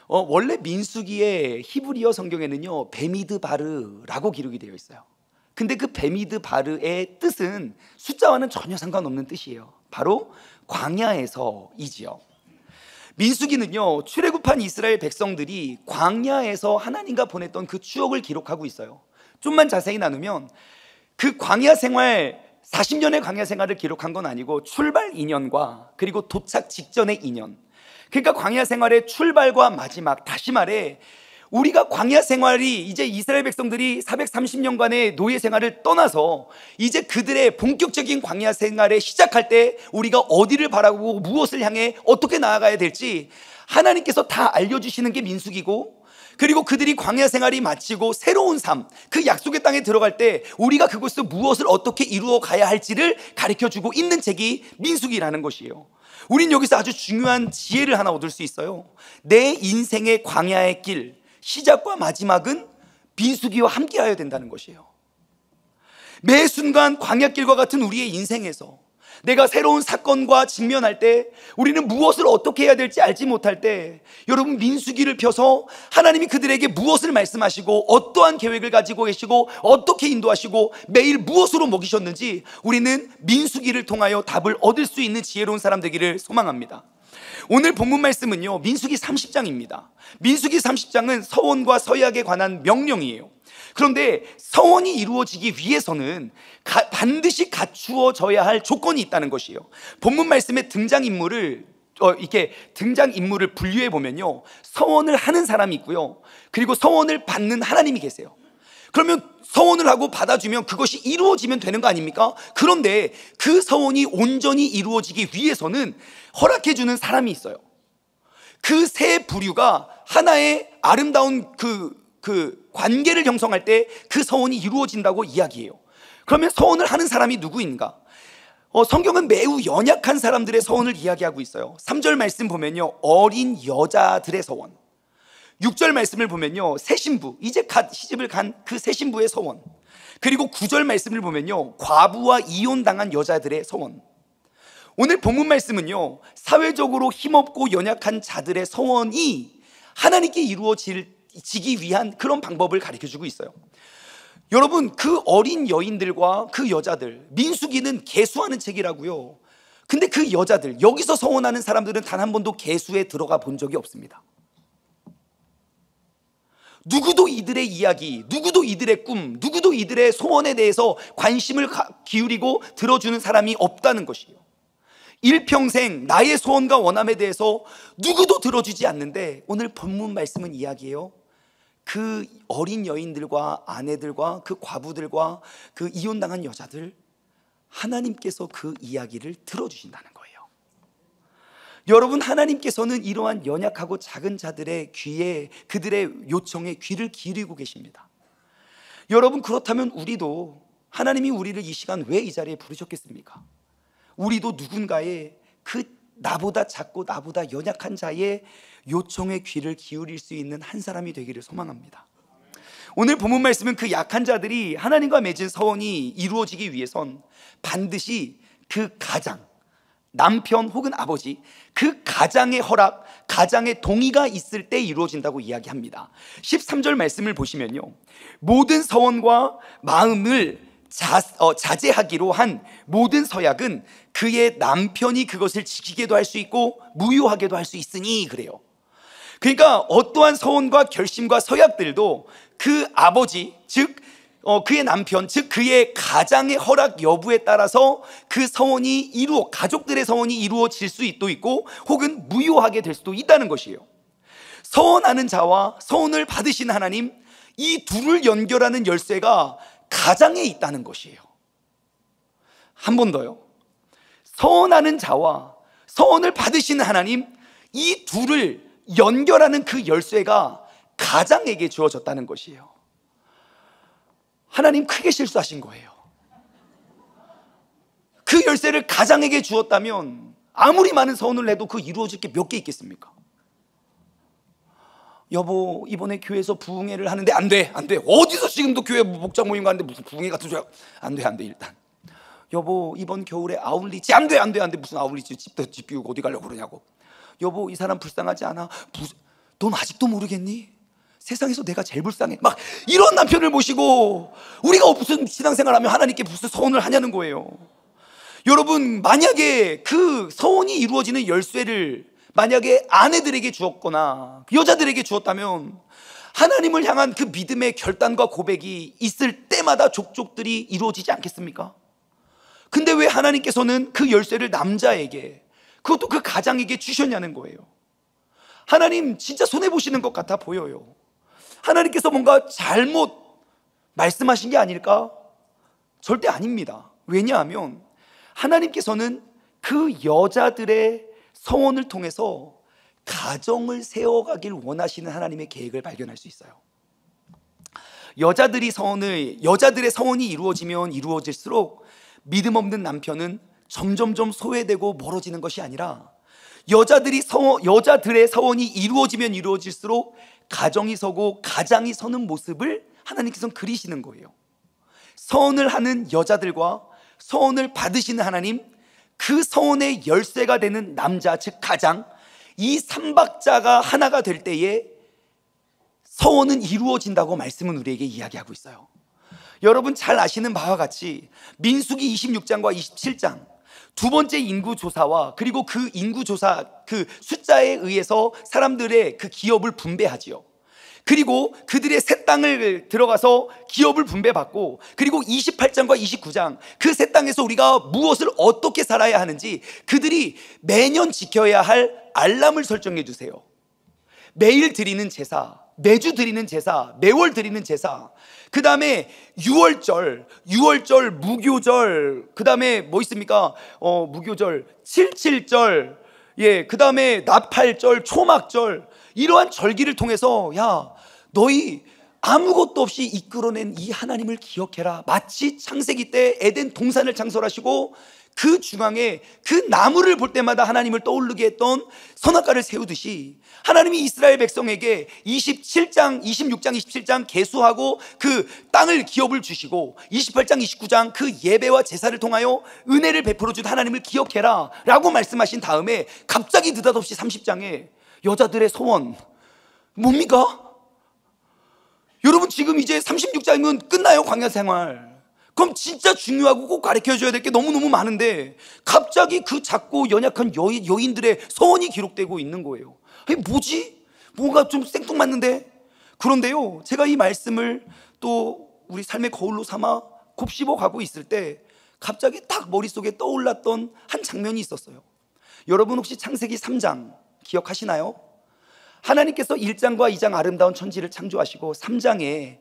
S1: 원래 민수기의 히브리어 성경에는요 베미드바르라고 기록이 되어 있어요. 근데 그 베미드바르의 뜻은 숫자와는 전혀 상관없는 뜻이에요. 바로 광야에서이지요. 민수기는요 출애굽한 이스라엘 백성들이 광야에서 하나님과 보냈던 그 추억을 기록하고 있어요. 좀만 자세히 나누면 그 광야 생활 40년의 광야 생활을 기록한 건 아니고 출발 2년과 그리고 도착 직전의 2년, 그러니까 광야 생활의 출발과 마지막, 다시 말해 우리가 광야 생활이 이제 이스라엘 백성들이 430년간의 노예 생활을 떠나서 이제 그들의 본격적인 광야 생활에 시작할 때 우리가 어디를 바라보고 무엇을 향해 어떻게 나아가야 될지 하나님께서 다 알려주시는 게 민수기고, 그리고 그들이 광야 생활이 마치고 새로운 삶, 그 약속의 땅에 들어갈 때 우리가 그곳에서 무엇을 어떻게 이루어 가야 할지를 가르쳐주고 있는 책이 민수기라는 것이에요. 우린 여기서 아주 중요한 지혜를 하나 얻을 수 있어요. 내 인생의 광야의 길, 시작과 마지막은 민수기와 함께 하여야 된다는 것이에요. 매 순간 광야길과 같은 우리의 인생에서 내가 새로운 사건과 직면할 때, 우리는 무엇을 어떻게 해야 될지 알지 못할 때, 여러분 민수기를 펴서 하나님이 그들에게 무엇을 말씀하시고 어떠한 계획을 가지고 계시고 어떻게 인도하시고 매일 무엇으로 먹이셨는지 우리는 민수기를 통하여 답을 얻을 수 있는 지혜로운 사람 되기를 소망합니다. 오늘 본문 말씀은요, 민수기 30장입니다. 민수기 30장은 서원과 서약에 관한 명령이에요. 그런데 서원이 이루어지기 위해서는 반드시 갖추어져야 할 조건이 있다는 것이에요. 본문 말씀의 등장인물을 분류해 보면요, 서원을 하는 사람이 있고요, 그리고 서원을 받는 하나님이 계세요. 그러면 서원을 하고 받아주면 그것이 이루어지면 되는 거 아닙니까? 그런데 그 서원이 온전히 이루어지기 위해서는 허락해주는 사람이 있어요. 그 세 부류가 하나의 아름다운 그 관계를 형성할 때 그 서원이 이루어진다고 이야기해요. 그러면 서원을 하는 사람이 누구인가? 성경은 매우 연약한 사람들의 서원을 이야기하고 있어요. 3절 말씀 보면요, 어린 여자들의 서원. 6절 말씀을 보면요, 새 신부, 이제 갓 시집을 간 그 새 신부의 서원. 그리고 9절 말씀을 보면요, 과부와 이혼당한 여자들의 서원. 오늘 본문 말씀은요, 사회적으로 힘없고 연약한 자들의 서원이 하나님께 이루어지기 위한 그런 방법을 가르쳐주고 있어요. 여러분, 그 어린 여인들과 그 여자들, 민수기는 계수하는 책이라고요. 근데 그 여자들, 여기서 서원하는 사람들은 단 한 번도 계수에 들어가 본 적이 없습니다. 누구도 이들의 이야기, 누구도 이들의 꿈, 누구도 이들의 소원에 대해서 관심을 기울이고 들어주는 사람이 없다는 것이에요. 일평생 나의 소원과 원함에 대해서 누구도 들어주지 않는데, 오늘 본문 말씀은 이야기해요. 그 어린 여인들과 아내들과 그 과부들과 그 이혼당한 여자들, 하나님께서 그 이야기를 들어주신다는 거예요. 여러분, 하나님께서는 이러한 연약하고 작은 자들의 귀에, 그들의 요청에 귀를 기울이고 계십니다. 여러분, 그렇다면 우리도, 하나님이 우리를 이 시간 왜 이 자리에 부르셨겠습니까? 우리도 누군가의 그 나보다 작고 나보다 연약한 자의 요청에 귀를 기울일 수 있는 한 사람이 되기를 소망합니다. 오늘 본문 말씀은 그 약한 자들이 하나님과 맺은 서원이 이루어지기 위해선 반드시 그 가장, 남편 혹은 아버지, 그 가장의 허락, 가장의 동의가 있을 때 이루어진다고 이야기합니다. 13절 말씀을 보시면요, 모든 서원과 마음을 자제하기로 한 모든 서약은 그의 남편이 그것을 지키게도 할 수 있고 무효하게도 할 수 있으니, 그래요. 그러니까 어떠한 서원과 결심과 서약들도 그 아버지, 즉 그의 남편, 즉 그의 가장의 허락 여부에 따라서 그 서원이 가족들의 서원이 이루어질 수도 있고 혹은 무효하게 될 수도 있다는 것이에요. 서원하는 자와 서원을 받으신 하나님, 이 둘을 연결하는 열쇠가 가장에 있다는 것이에요. 한 번 더요. 서원하는 자와 서원을 받으시는 하나님, 이 둘을 연결하는 그 열쇠가 가장에게 주어졌다는 것이에요. 하나님 크게 실수하신 거예요. 그 열쇠를 가장에게 주었다면 아무리 많은 서원을 해도 그 이루어질 게 몇 개 있겠습니까? 여보, 이번에 교회에서 부흥회를 하는데 안 돼. 어디서 지금도 교회 목장 모임 가는데 무슨 부흥회 같은 소리야. 안 돼, 일단. 여보, 이번 겨울에 아울리치 안 돼. 무슨 아울리치, 집 비우고 어디 가려고 그러냐고. 여보, 이 사람 불쌍하지 않아? 넌 아직도 모르겠니? 세상에서 내가 제일 불쌍해. 막 이런 남편을 모시고 우리가 무슨 신앙생활하면 하나님께 무슨 서원을 하냐는 거예요. 여러분, 만약에 그 서원이 이루어지는 열쇠를 만약에 아내들에게 주었거나 여자들에게 주었다면 하나님을 향한 그 믿음의 결단과 고백이 있을 때마다 족족들이 이루어지지 않겠습니까? 근데 왜 하나님께서는 그 열쇠를 남자에게, 그것도 그 가장에게 주셨냐는 거예요. 하나님 진짜 손해보시는 것 같아 보여요. 하나님께서 뭔가 잘못 말씀하신 게 아닐까? 절대 아닙니다. 왜냐하면 하나님께서는 그 여자들의 서원을 통해서 가정을 세워가길 원하시는 하나님의 계획을 발견할 수 있어요. 여자들의 서원이 이루어지면 이루어질수록 믿음 없는 남편은 점점점 소외되고 멀어지는 것이 아니라 여자들의 서원이 이루어지면 이루어질수록 가정이 서고 가장이 서는 모습을 하나님께서는 그리시는 거예요. 서원을 하는 여자들과 서원을 받으시는 하나님, 그 서원의 열쇠가 되는 남자, 즉 가장, 이 삼박자가 하나가 될 때에 서원은 이루어진다고 말씀은 우리에게 이야기하고 있어요. 여러분 잘 아시는 바와 같이 민수기 26장과 27장 두 번째 인구조사와 그리고 그 인구조사 그 숫자에 의해서 사람들의 그 기업을 분배하지요. 그리고 그들의 새 땅을 들어가서 기업을 분배받고, 그리고 28장과 29장 그 새 땅에서 우리가 무엇을 어떻게 살아야 하는지 그들이 매년 지켜야 할 알람을 설정해 주세요. 매일 드리는 제사, 매주 드리는 제사, 매월 드리는 제사, 그 다음에 6월절, 무교절, 그 다음에 뭐 있습니까? 무교절, 77절, 그 다음에 나팔절, 초막절, 이러한 절기를 통해서 야, 너희 아무것도 없이 이끌어낸 이 하나님을 기억해라. 마치 창세기 때 에덴 동산을 창설하시고 그 중앙에 그 나무를 볼 때마다 하나님을 떠오르게 했던 선악과를 세우듯이 하나님이 이스라엘 백성에게 26장, 27장 계수하고 그 땅을 기업을 주시고 28장, 29장 그 예배와 제사를 통하여 은혜를 베풀어 준 하나님을 기억해라 라고 말씀하신 다음에 갑자기 느닷없이 30장에 여자들의 소원 뭡니까? 여러분 지금 이제 36장이면 끝나요, 광야 생활. 그럼 진짜 중요하고 꼭 가르쳐줘야 될 게 너무너무 많은데 갑자기 그 작고 연약한 여인들의 소원이 기록되고 있는 거예요. 아니 뭐지? 뭐가 좀 생뚱맞는데? 그런데요, 제가 이 말씀을 또 우리 삶의 거울로 삼아 곱씹어 가고 있을 때 갑자기 딱 머릿속에 떠올랐던 한 장면이 있었어요. 여러분 혹시 창세기 3장 기억하시나요? 하나님께서 1장과 2장 아름다운 천지를 창조하시고 3장에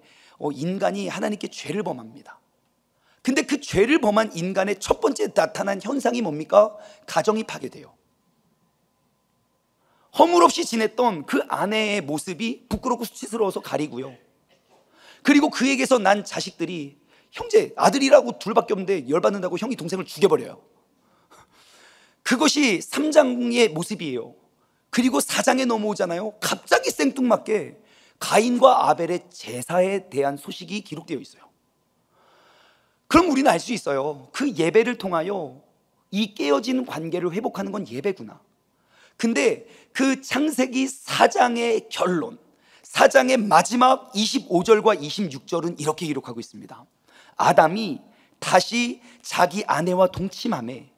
S1: 인간이 하나님께 죄를 범합니다. 근데 그 죄를 범한 인간의 첫 번째 나타난 현상이 뭡니까? 가정이 파괴돼요. 허물없이 지냈던 그 아내의 모습이 부끄럽고 수치스러워서 가리고요. 그리고 그에게서 난 자식들이 형제, 아들이라고 둘밖에 없는데 열받는다고 형이 동생을 죽여버려요. 그것이 3장의 모습이에요. 그리고 4장에 넘어오잖아요. 갑자기 생뚱맞게 가인과 아벨의 제사에 대한 소식이 기록되어 있어요. 그럼 우리는 알 수 있어요. 그 예배를 통하여 이 깨어진 관계를 회복하는 건 예배구나. 근데 그 창세기 4장의 결론, 4장의 마지막 25절과 26절은 이렇게 기록하고 있습니다. 아담이 다시 자기 아내와 동침하매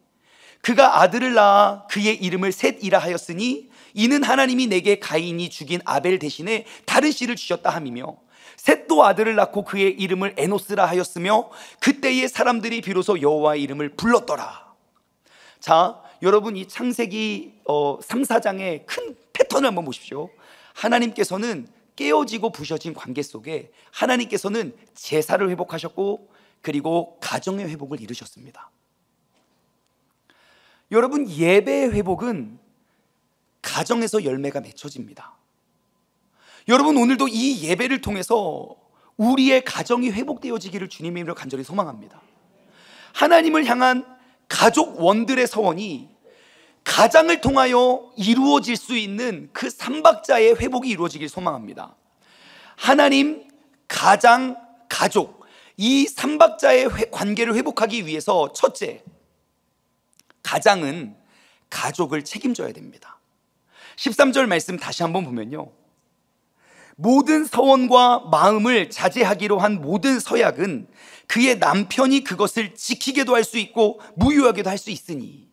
S1: 그가 아들을 낳아 그의 이름을 셋이라 하였으니 이는 하나님이 내게 가인이 죽인 아벨 대신에 다른 씨를 주셨다 함이며, 셋도 아들을 낳고 그의 이름을 에노스라 하였으며 그때의 사람들이 비로소 여호와의 이름을 불렀더라. 자, 여러분 이 창세기 3, 4장의 큰 패턴을 한번 보십시오. 하나님께서는 깨어지고 부셔진 관계 속에 하나님께서는 제사를 회복하셨고 그리고 가정의 회복을 이루셨습니다. 여러분 예배의 회복은 가정에서 열매가 맺혀집니다. 여러분 오늘도 이 예배를 통해서 우리의 가정이 회복되어지기를 주님의 이름으로 간절히 소망합니다. 하나님을 향한 가족 원들의 서원이 가장을 통하여 이루어질 수 있는 그 삼박자의 회복이 이루어지길 소망합니다. 하나님, 가장, 가족, 이 삼박자의 관계를 회복하기 위해서 첫째, 가장은 가족을 책임져야 됩니다. 13절 말씀 다시 한번 보면요, 모든 서원과 마음을 자제하기로 한 모든 서약은 그의 남편이 그것을 지키게도 할 수 있고 무효하게도 할 수 있으니,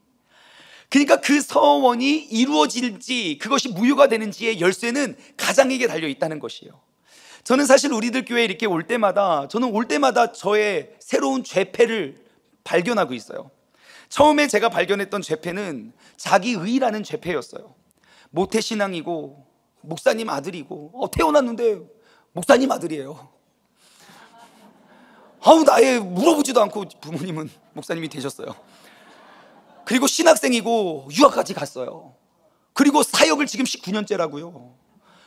S1: 그러니까 그 서원이 이루어질지 그것이 무효가 되는지의 열쇠는 가장에게 달려 있다는 것이에요. 저는 사실 우리들 교회에 이렇게 올 때마다 저의 새로운 죄패를 발견하고 있어요. 처음에 제가 발견했던 죄패는 자기의라는 죄패였어요. 모태신앙이고 목사님 아들이고 태어났는데 목사님 아들이에요. 나의 물어보지도 않고 부모님은 목사님이 되셨어요. 그리고 신학생이고 유학까지 갔어요. 그리고 사역을 지금 19년째라고요.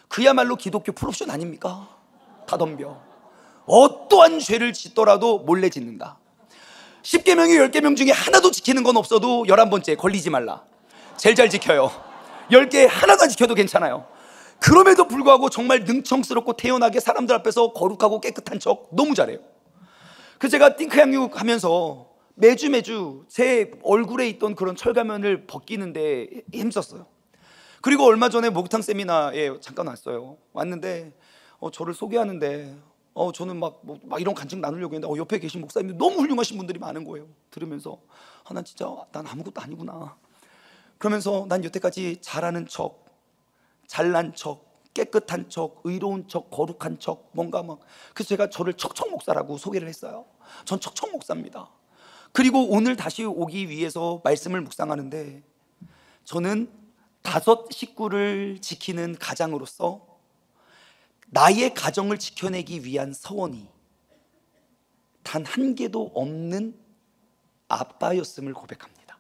S1: 그야말로 기독교 풀옵션 아닙니까? 다 덤벼. 어떠한 죄를 짓더라도 몰래 짓는다. 10계명이 10계명 중에 하나도 지키는 건 없어도 11번째 걸리지 말라. 제일 잘 지켜요. 10개 하나도 안 지켜도 괜찮아요. 그럼에도 불구하고 정말 능청스럽고 태연하게 사람들 앞에서 거룩하고 깨끗한 척 너무 잘해요. 그래서 제가 띵크 양육 하면서 매주 제 얼굴에 있던 그런 철가면을 벗기는데 힘썼어요. 그리고 얼마 전에 목욕탕 세미나에 잠깐 왔어요. 왔는데 저를 소개하는데 저는 막 이런 간증 나누려고 했는데 옆에 계신 목사님들 너무 훌륭하신 분들이 많은 거예요. 들으면서 난 진짜 난 아무것도 아니구나. 그러면서 난 여태까지 잘하는 척, 잘난 척, 깨끗한 척, 의로운 척, 거룩한 척, 뭔가 막. 그래서 제가 저를 척척 목사라고 소개를 했어요. 전 척척 목사입니다. 그리고 오늘 다시 오기 위해서 말씀을 묵상하는데 저는 5 식구를 지키는 가장으로서 나의 가정을 지켜내기 위한 서원이 단 한 개도 없는 아빠였음을 고백합니다.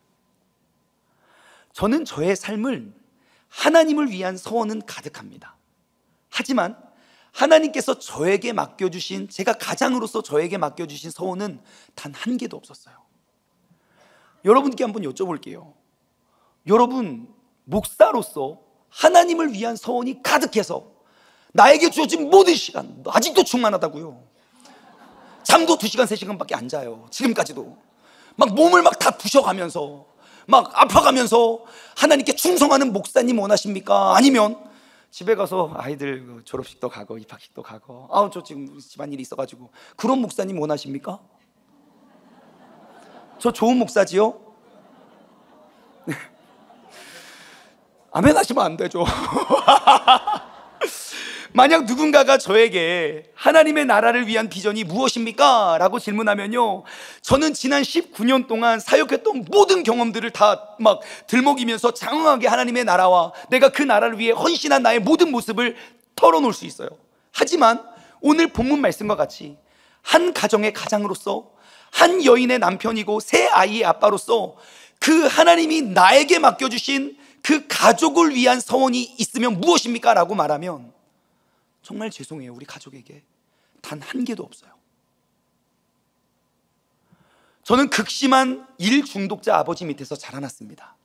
S1: 저는 저의 삶을 하나님을 위한 서원은 가득합니다. 하지만 하나님께서 저에게 맡겨주신, 제가 가장으로서 저에게 맡겨주신 서원은 단 한 개도 없었어요. 여러분께 한번 여쭤볼게요. 여러분 목사로서 하나님을 위한 서원이 가득해서 나에게 주어진 모든 시간 아직도 충만하다고요. 잠도 2시간 3시간밖에 안 자요. 지금까지도 막 몸을 막 다 부셔가면서 막 아파가면서 하나님께 충성하는 목사님 원하십니까? 아니면 집에 가서 아이들 졸업식도 가고 입학식도 가고 저 지금 집안일이 있어가지고 그런 목사님 원하십니까? 저 좋은 목사지요? 아멘 하시면 안 되죠. 만약 누군가가 저에게 하나님의 나라를 위한 비전이 무엇입니까? 라고 질문하면요, 저는 지난 19년 동안 사역했던 모든 경험들을 다 막 들먹이면서 장황하게 하나님의 나라와 내가 그 나라를 위해 헌신한 나의 모든 모습을 털어놓을 수 있어요. 하지만 오늘 본문 말씀과 같이 한 가정의 가장으로서, 한 여인의 남편이고 3 아이의 아빠로서 그 하나님이 나에게 맡겨주신 그 가족을 위한 서원이 있으면 무엇입니까? 라고 말하면 정말 죄송해요. 우리 가족에게 단 한 개도 없어요. 저는 극심한 일 중독자 아버지 밑에서 자라났습니다.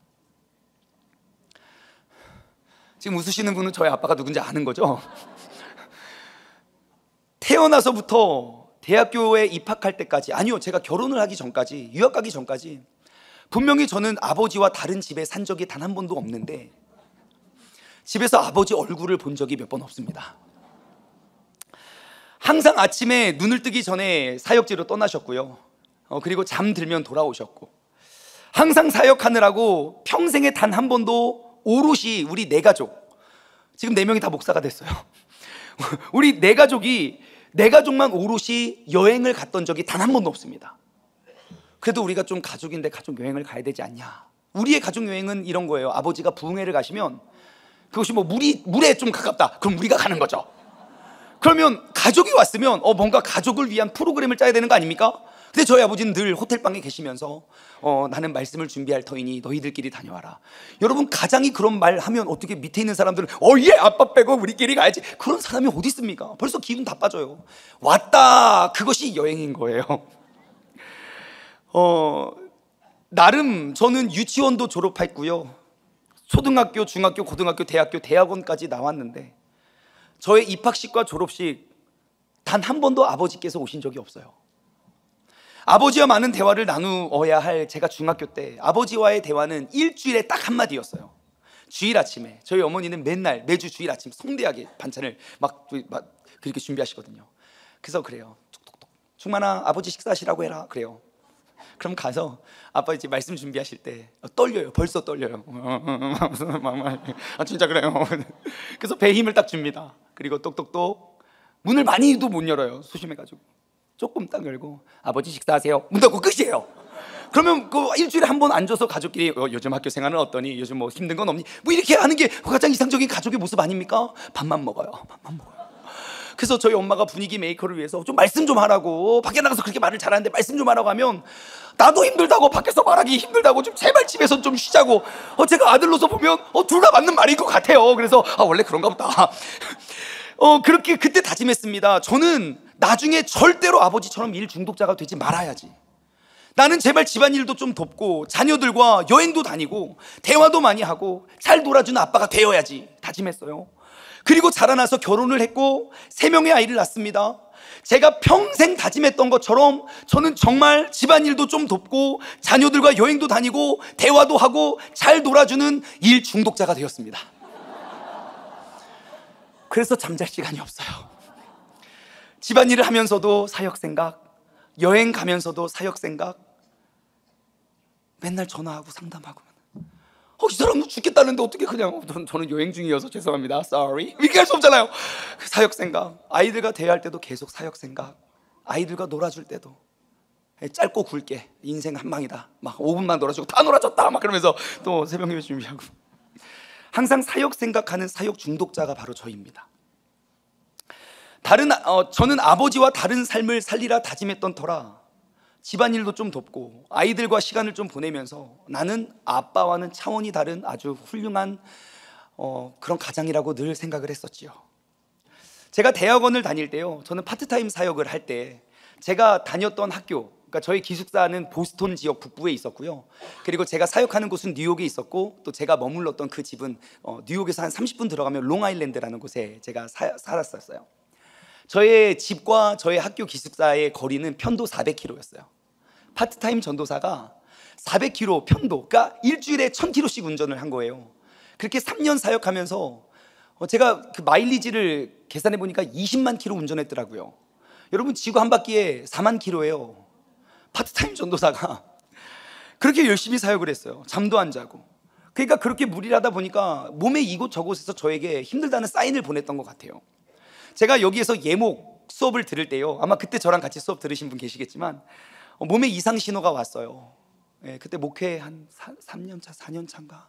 S1: 지금 웃으시는 분은 저희 아빠가 누군지 아는 거죠? 태어나서부터 대학교에 입학할 때까지, 아니요, 제가 결혼을 하기 전까지, 유학 가기 전까지 분명히 저는 아버지와 다른 집에 산 적이 단 한 번도 없는데 집에서 아버지 얼굴을 본 적이 몇 번 없습니다. 항상 아침에 눈을 뜨기 전에 사역지로 떠나셨고요. 그리고 잠들면 돌아오셨고, 항상 사역하느라고 평생에 단 한 번도 오롯이 우리 4가족, 지금 4명이 다 목사가 됐어요. 우리 4가족만 오롯이 여행을 갔던 적이 단 한 번도 없습니다. 그래도 우리가 좀 가족인데 가족 여행을 가야 되지 않냐. 우리의 가족 여행은 이런 거예요. 아버지가 부흥회를 가시면 그것이 뭐 물에 좀 가깝다, 그럼 우리가 가는 거죠. 그러면 가족이 왔으면 뭔가 가족을 위한 프로그램을 짜야 되는 거 아닙니까? 근데 저희 아버지는 늘 호텔방에 계시면서 나는 말씀을 준비할 터이니 너희들끼리 다녀와라. 여러분, 가장이 그런 말 하면 어떻게 밑에 있는 사람들은 예, 아빠 빼고 우리끼리 가야지. 그런 사람이 어디 있습니까? 벌써 기분 다 빠져요. 왔다, 그것이 여행인 거예요. 나름 저는 유치원도 졸업했고요, 초등학교, 중학교, 고등학교, 대학교, 대학원까지 나왔는데 저의 입학식과 졸업식 단 한 번도 아버지께서 오신 적이 없어요. 아버지와 많은 대화를 나누어야 할 제가 중학교 때 아버지와의 대화는 일주일에 딱 한마디였어요. 주일 아침에 저희 어머니는 매주 주일 아침 성대하게 반찬을 막 그렇게 준비하시거든요. 그래서 그래요. 톡톡톡, 충만아, 아버지 식사하시라고 해라. 그래요. 그럼 가서 아빠 이제 말씀 준비하실 때 떨려요. 벌써 떨려요. 진짜 그래요. 그래서 배에 힘을 딱 줍니다. 그리고 똑똑똑, 문을 많이도 못 열어요. 소심해가지고 조금 딱 열고 아버지 식사하세요. 문 닫고 끝이에요. 그러면 그 일주일에 한 번 앉아서 가족끼리 요즘 학교 생활은 어떠니? 요즘 뭐 힘든 건 없니? 뭐 이렇게 하는 게 가장 이상적인 가족의 모습 아닙니까? 밥만 먹어요. 그래서 저희 엄마가 분위기 메이커를 위해서 좀 말씀 좀 하라고, 밖에 나가서 그렇게 말을 잘하는데 말씀 좀 하라고 하면 나도 힘들다고, 밖에서 말하기 힘들다고, 좀 제발 집에서 좀 쉬자고. 제가 아들로서 보면 둘 다 맞는 말인 것 같아요. 그래서 원래 그런가 보다. 그렇게 그때 다짐했습니다. 저는 나중에 절대로 아버지처럼 일 중독자가 되지 말아야지. 나는 제발 집안일도 좀 돕고 자녀들과 여행도 다니고 대화도 많이 하고 잘 놀아주는 아빠가 되어야지 다짐했어요. 그리고 자라나서 결혼을 했고 3명의 아이를 낳습니다. 제가 평생 다짐했던 것처럼 저는 정말 집안일도 좀 돕고 자녀들과 여행도 다니고 대화도 하고 잘 놀아주는 일 중독자가 되었습니다. 그래서 잠잘 시간이 없어요. 집안일을 하면서도 사역 생각, 여행 가면서도 사역 생각, 맨날 전화하고 상담하고, 이 사람도 죽겠다는데 어떻게 그냥, 저는 여행 중이어서 죄송합니다, sorry, 이렇게 할 수 없잖아요. 사역 생각, 아이들과 대화할 때도 계속 사역 생각, 아이들과 놀아줄 때도 짧고 굵게 인생 한 방이다, 막 5분만 놀아주고 다 놀아줬다 막 그러면서 또 새벽 예배 준비하고, 항상 사역 생각하는 사역 중독자가 바로 저입니다. 저는 아버지와 다른 삶을 살리라 다짐했던 터라 집안일도 좀 돕고 아이들과 시간을 좀 보내면서 나는 아빠와는 차원이 다른 아주 훌륭한 그런 가장이라고 늘 생각을 했었지요. 제가 대학원을 다닐 때요, 저는 파트타임 사역을 할 때 제가 다녔던 학교, 그러니까 저희 기숙사는 보스턴 지역 북부에 있었고요, 그리고 제가 사역하는 곳은 뉴욕에 있었고, 또 제가 머물렀던 그 집은 뉴욕에서 한 30분 들어가면 롱아일랜드라는 곳에 제가 살았었어요. 저의 집과 저의 학교 기숙사의 거리는 편도 400km였어요. 파트타임 전도사가 400km 편도, 그러니까 일주일에 1000km씩 운전을 한 거예요. 그렇게 3년 사역하면서 제가 그 마일리지를 계산해 보니까 20만 킬로 운전했더라고요. 여러분, 지구 한 바퀴에 4만 킬로예요. 파트타임 전도사가 그렇게 열심히 사역을 했어요. 잠도 안 자고. 그러니까 그렇게 무리를 하다 보니까 몸에 이곳저곳에서 저에게 힘들다는 사인을 보냈던 것 같아요. 제가 여기에서 예목 수업을 들을 때요, 아마 그때 저랑 같이 수업 들으신 분 계시겠지만 몸에 이상 신호가 왔어요. 그때 목회 한 3년 차, 4년 차인가,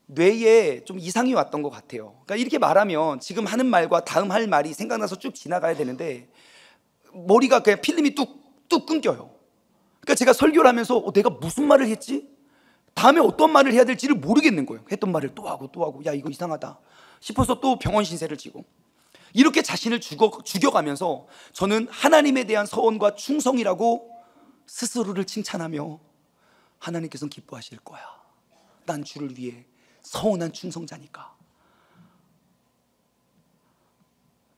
S1: 뇌에 좀 이상이 왔던 것 같아요. 그러니까 이렇게 말하면 지금 하는 말과 다음 할 말이 생각나서 쭉 지나가야 되는데 머리가 그냥 필름이 뚝뚝 끊겨요. 그러니까 제가 설교를 하면서 내가 무슨 말을 했지? 다음에 어떤 말을 해야 될지를 모르겠는 거예요. 했던 말을 또 하고 또 하고, 야 이거 이상하다 싶어서 또 병원 신세를 지고, 이렇게 자신을 죽여가면서 저는 하나님에 대한 서원과 충성이라고 스스로를 칭찬하며, 하나님께서는 기뻐하실 거야, 난 주를 위해 서운한 충성자니까.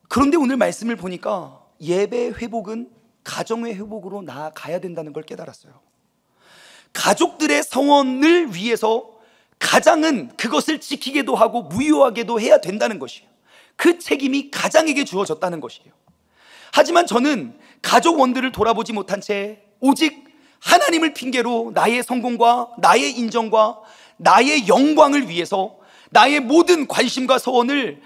S1: 그런데 오늘 말씀을 보니까 예배 회복은 가정의 회복으로 나아가야 된다는 걸 깨달았어요. 가족들의 성원을 위해서 가장은 그것을 지키게도 하고 무효하게도 해야 된다는 것이에요. 그 책임이 가장에게 주어졌다는 것이에요. 하지만 저는 가족원들을 돌아보지 못한 채 오직 하나님을 핑계로 나의 성공과 나의 인정과 나의 영광을 위해서 나의 모든 관심과 서원을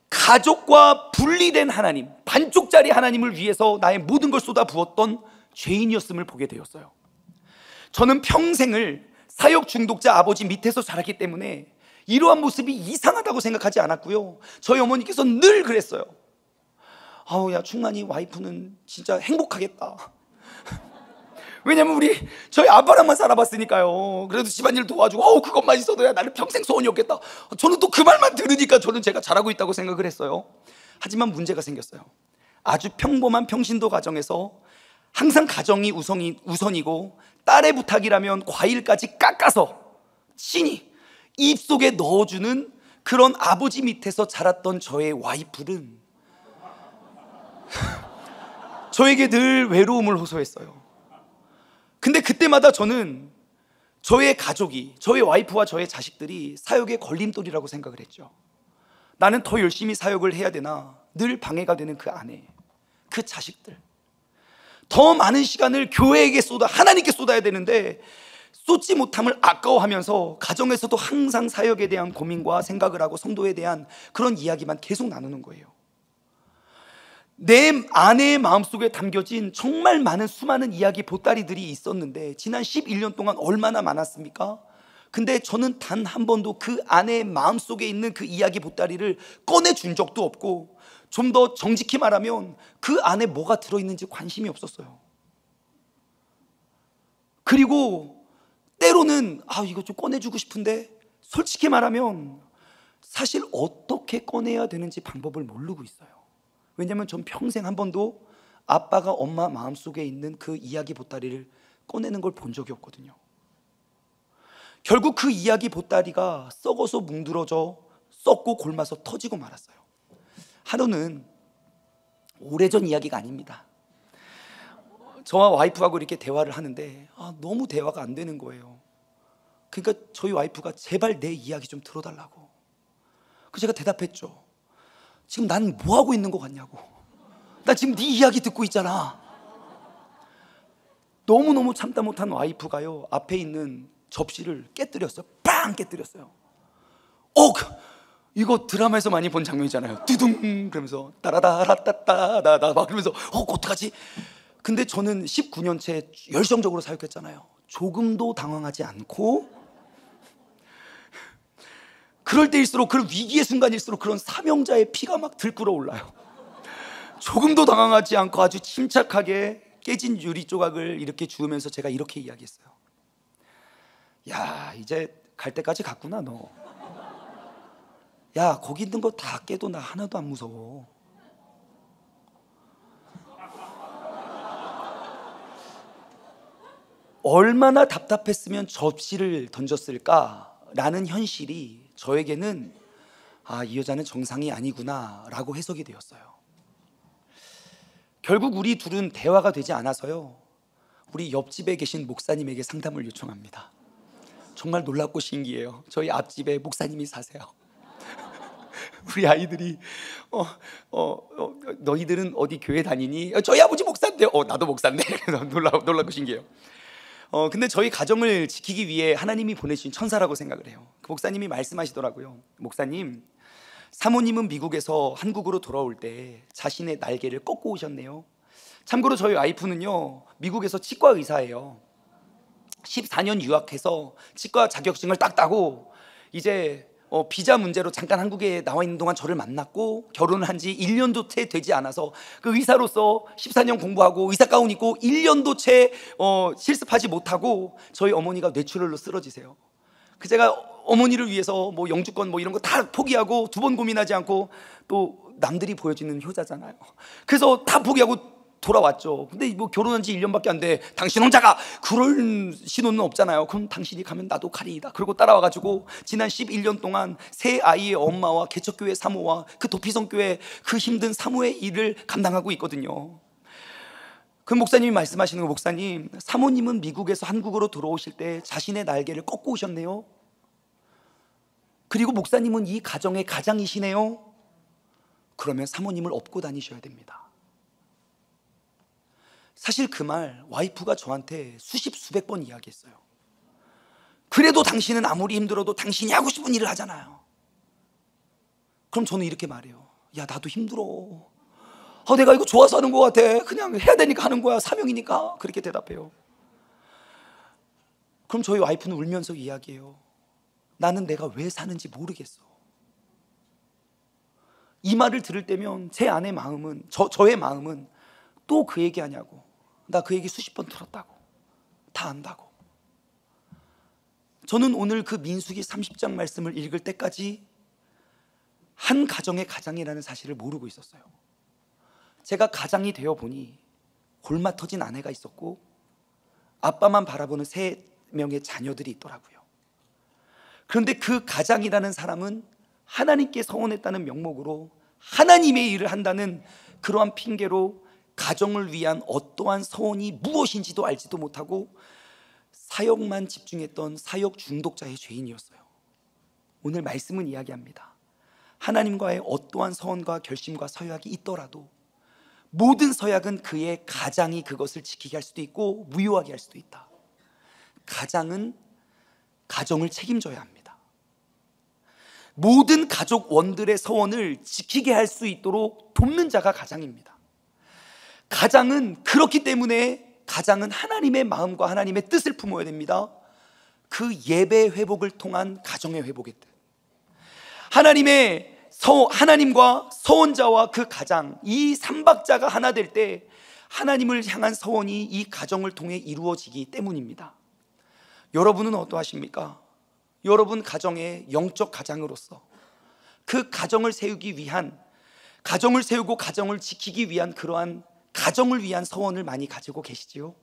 S1: 가족과 분리된 하나님, 반쪽짜리 하나님을 위해서 나의 모든 걸 쏟아부었던 죄인이었음을 보게 되었어요. 저는 평생을 사역 중독자 아버지 밑에서 자랐기 때문에 이러한 모습이 이상하다고 생각하지 않았고요, 저희 어머니께서 늘 그랬어요. 야 충만이 와이프는 진짜 행복하겠다. 왜냐면 저희 아빠랑만 살아봤으니까요. 그래도 집안일 도와주고 그것만 있어도 나는 평생 소원이 없겠다. 저는 또 그 말만 들으니까 저는 제가 잘하고 있다고 생각을 했어요. 하지만 문제가 생겼어요. 아주 평범한 평신도 가정에서 항상 가정이 우선이고 딸의 부탁이라면 과일까지 깎아서 친히 입속에 넣어주는 그런 아버지 밑에서 자랐던 저의 와이프는 저에게 늘 외로움을 호소했어요. 근데 그때마다 저는 저의 가족이, 저의 와이프와 저의 자식들이 사역의 걸림돌이라고 생각을 했죠. 나는 더 열심히 사역을 해야 되나, 늘 방해가 되는 그 아내, 그 자식들, 더 많은 시간을 교회에게 하나님께 쏟아야 되는데 쏟지 못함을 아까워하면서 가정에서도 항상 사역에 대한 고민과 생각을 하고 성도에 대한 그런 이야기만 계속 나누는 거예요. 내 아내의 마음속에 담겨진 정말 많은 수많은 이야기 보따리들이 있었는데 지난 11년 동안 얼마나 많았습니까? 근데 저는 단 한 번도 그 아내의 마음속에 있는 그 이야기 보따리를 꺼내준 적도 없고, 좀 더 정직히 말하면 그 안에 뭐가 들어있는지 관심이 없었어요. 그리고 때로는 이거 좀 꺼내주고 싶은데 솔직히 말하면 사실 어떻게 꺼내야 되는지 방법을 모르고 있어요. 왜냐하면 전 평생 한 번도 아빠가 엄마 마음속에 있는 그 이야기 보따리를 꺼내는 걸 본 적이 없거든요. 결국 그 이야기 보따리가 썩어서 뭉들어져 썩고 골마서 터지고 말았어요. 하루는 오래전 이야기가 아닙니다. 저와 와이프하고 이렇게 대화를 하는데 너무 대화가 안 되는 거예요. 그러니까 저희 와이프가 제발 내 이야기 좀 들어달라고. 그래서 제가 대답했죠. 지금 난 뭐 하고 있는 것 같냐고. 나 지금 네 이야기 듣고 있잖아. 너무너무 참다 못한 와이프가요, 앞에 있는 접시를 깨뜨렸어요. 빵 깨뜨렸어요. 이거 드라마에서 많이 본 장면이잖아요. 두둥 그러면서 따라다라따따다다 막 그러면서 어떡하지? 근데 저는 19년째 열정적으로 사역했잖아요. 조금도 당황하지 않고, 그럴 때일수록, 그런 위기의 순간일수록 그런 사명자의 피가 막 들끓어 올라요. 조금도 당황하지 않고 아주 침착하게 깨진 유리 조각을 이렇게 주우면서 제가 이렇게 이야기했어요. 야, 이제 갈 때까지 갔구나 너. 야, 거기 있는 거 다 깨도 나 하나도 안 무서워. 얼마나 답답했으면 접시를 던졌을까라는 현실이 저에게는 이 여자는 정상이 아니구나 라고 해석이 되었어요. 결국 우리 둘은 대화가 되지 않아서요, 우리 옆집에 계신 목사님에게 상담을 요청합니다. 정말 놀랍고 신기해요. 저희 앞집에 목사님이 사세요. 우리 아이들이 너희들은 어디 교회 다니니? 저희 아버지 목사인데. 나도 목사인데. 놀랍고 신기해요. 근데 저희 가정을 지키기 위해 하나님이 보내주신 천사라고 생각을 해요. 그 목사님이 말씀하시더라고요. 목사님, 사모님은 미국에서 한국으로 돌아올 때 자신의 날개를 꺾고 오셨네요. 참고로 저희 와이프는요, 미국에서 치과 의사예요. 14년 유학해서 치과 자격증을 딱 따고 이제 비자 문제로 잠깐 한국에 나와 있는 동안 저를 만났고, 결혼을 한 지 1년도 채 되지 않아서 그 의사로서 14년 공부하고 의사 가운 입고 1년도 채 실습하지 못하고 저희 어머니가 뇌출혈로 쓰러지세요. 그 제가 어머니를 위해서 뭐 영주권 뭐 이런 거 다 포기하고, 두 번 고민하지 않고, 또 남들이 보여주는 효자잖아요. 그래서 다 포기하고 돌아왔죠. 근데 뭐 결혼한 지 1년밖에 안 돼. 당신 혼자가, 그럴 신호는 없잖아요. 그럼 당신이 가면 나도 가리이다. 그리고 따라와가지고 지난 11년 동안 세 아이의 엄마와 개척교회 사모와 그 도피성교회 그 힘든 사모의 일을 감당하고 있거든요. 그 목사님이 말씀하시는 거, 목사님, 사모님은 미국에서 한국으로 들어오실 때 자신의 날개를 꺾고 오셨네요. 그리고 목사님은 이 가정의 가장이시네요. 그러면 사모님을 업고 다니셔야 됩니다. 사실 그 말 와이프가 저한테 수십 수백 번 이야기했어요. 그래도 당신은 아무리 힘들어도 당신이 하고 싶은 일을 하잖아요. 그럼 저는 이렇게 말해요. 야, 나도 힘들어. 내가 이거 좋아서 하는 것 같아. 그냥 해야 되니까 하는 거야. 사명이니까. 그렇게 대답해요. 그럼 저희 와이프는 울면서 이야기해요. 나는 내가 왜 사는지 모르겠어. 이 말을 들을 때면 제 아내 마음은, 저의 마음은 또 그 얘기 하냐고. 나 그 얘기 수십 번 들었다고. 다 안다고. 저는 오늘 그 민수기 30장 말씀을 읽을 때까지 한 가정의 가장이라는 사실을 모르고 있었어요. 제가 가장이 되어 보니 골마 터진 아내가 있었고, 아빠만 바라보는 3명의 자녀들이 있더라고요. 그런데 그 가장이라는 사람은 하나님께 서원했다는 명목으로 하나님의 일을 한다는 그러한 핑계로 가정을 위한 어떠한 서원이 무엇인지도 알지도 못하고 사역만 집중했던 사역 중독자의 죄인이었어요. 오늘 말씀은 이야기합니다. 하나님과의 어떠한 서원과 결심과 서약이 있더라도 모든 서약은 그의 가장이 그것을 지키게 할 수도 있고 무효하게 할 수도 있다. 가장은 가정을 책임져야 합니다. 모든 가족 원들의 서원을 지키게 할 수 있도록 돕는 자가 가장입니다. 가장은 그렇기 때문에 가장은 하나님의 마음과 하나님의 뜻을 품어야 됩니다. 그 예배 회복을 통한 가정의 회복의 뜻, 하나님과 서원자와 그 가장, 이 삼박자가 하나 될 때 하나님을 향한 서원이 이 가정을 통해 이루어지기 때문입니다. 여러분은 어떠하십니까? 여러분 가정의 영적 가장으로서 그 가정을 세우기 위한, 가정을 세우고 가정을 지키기 위한 그러한 가정을 위한 서원을 많이 가지고 계시지요?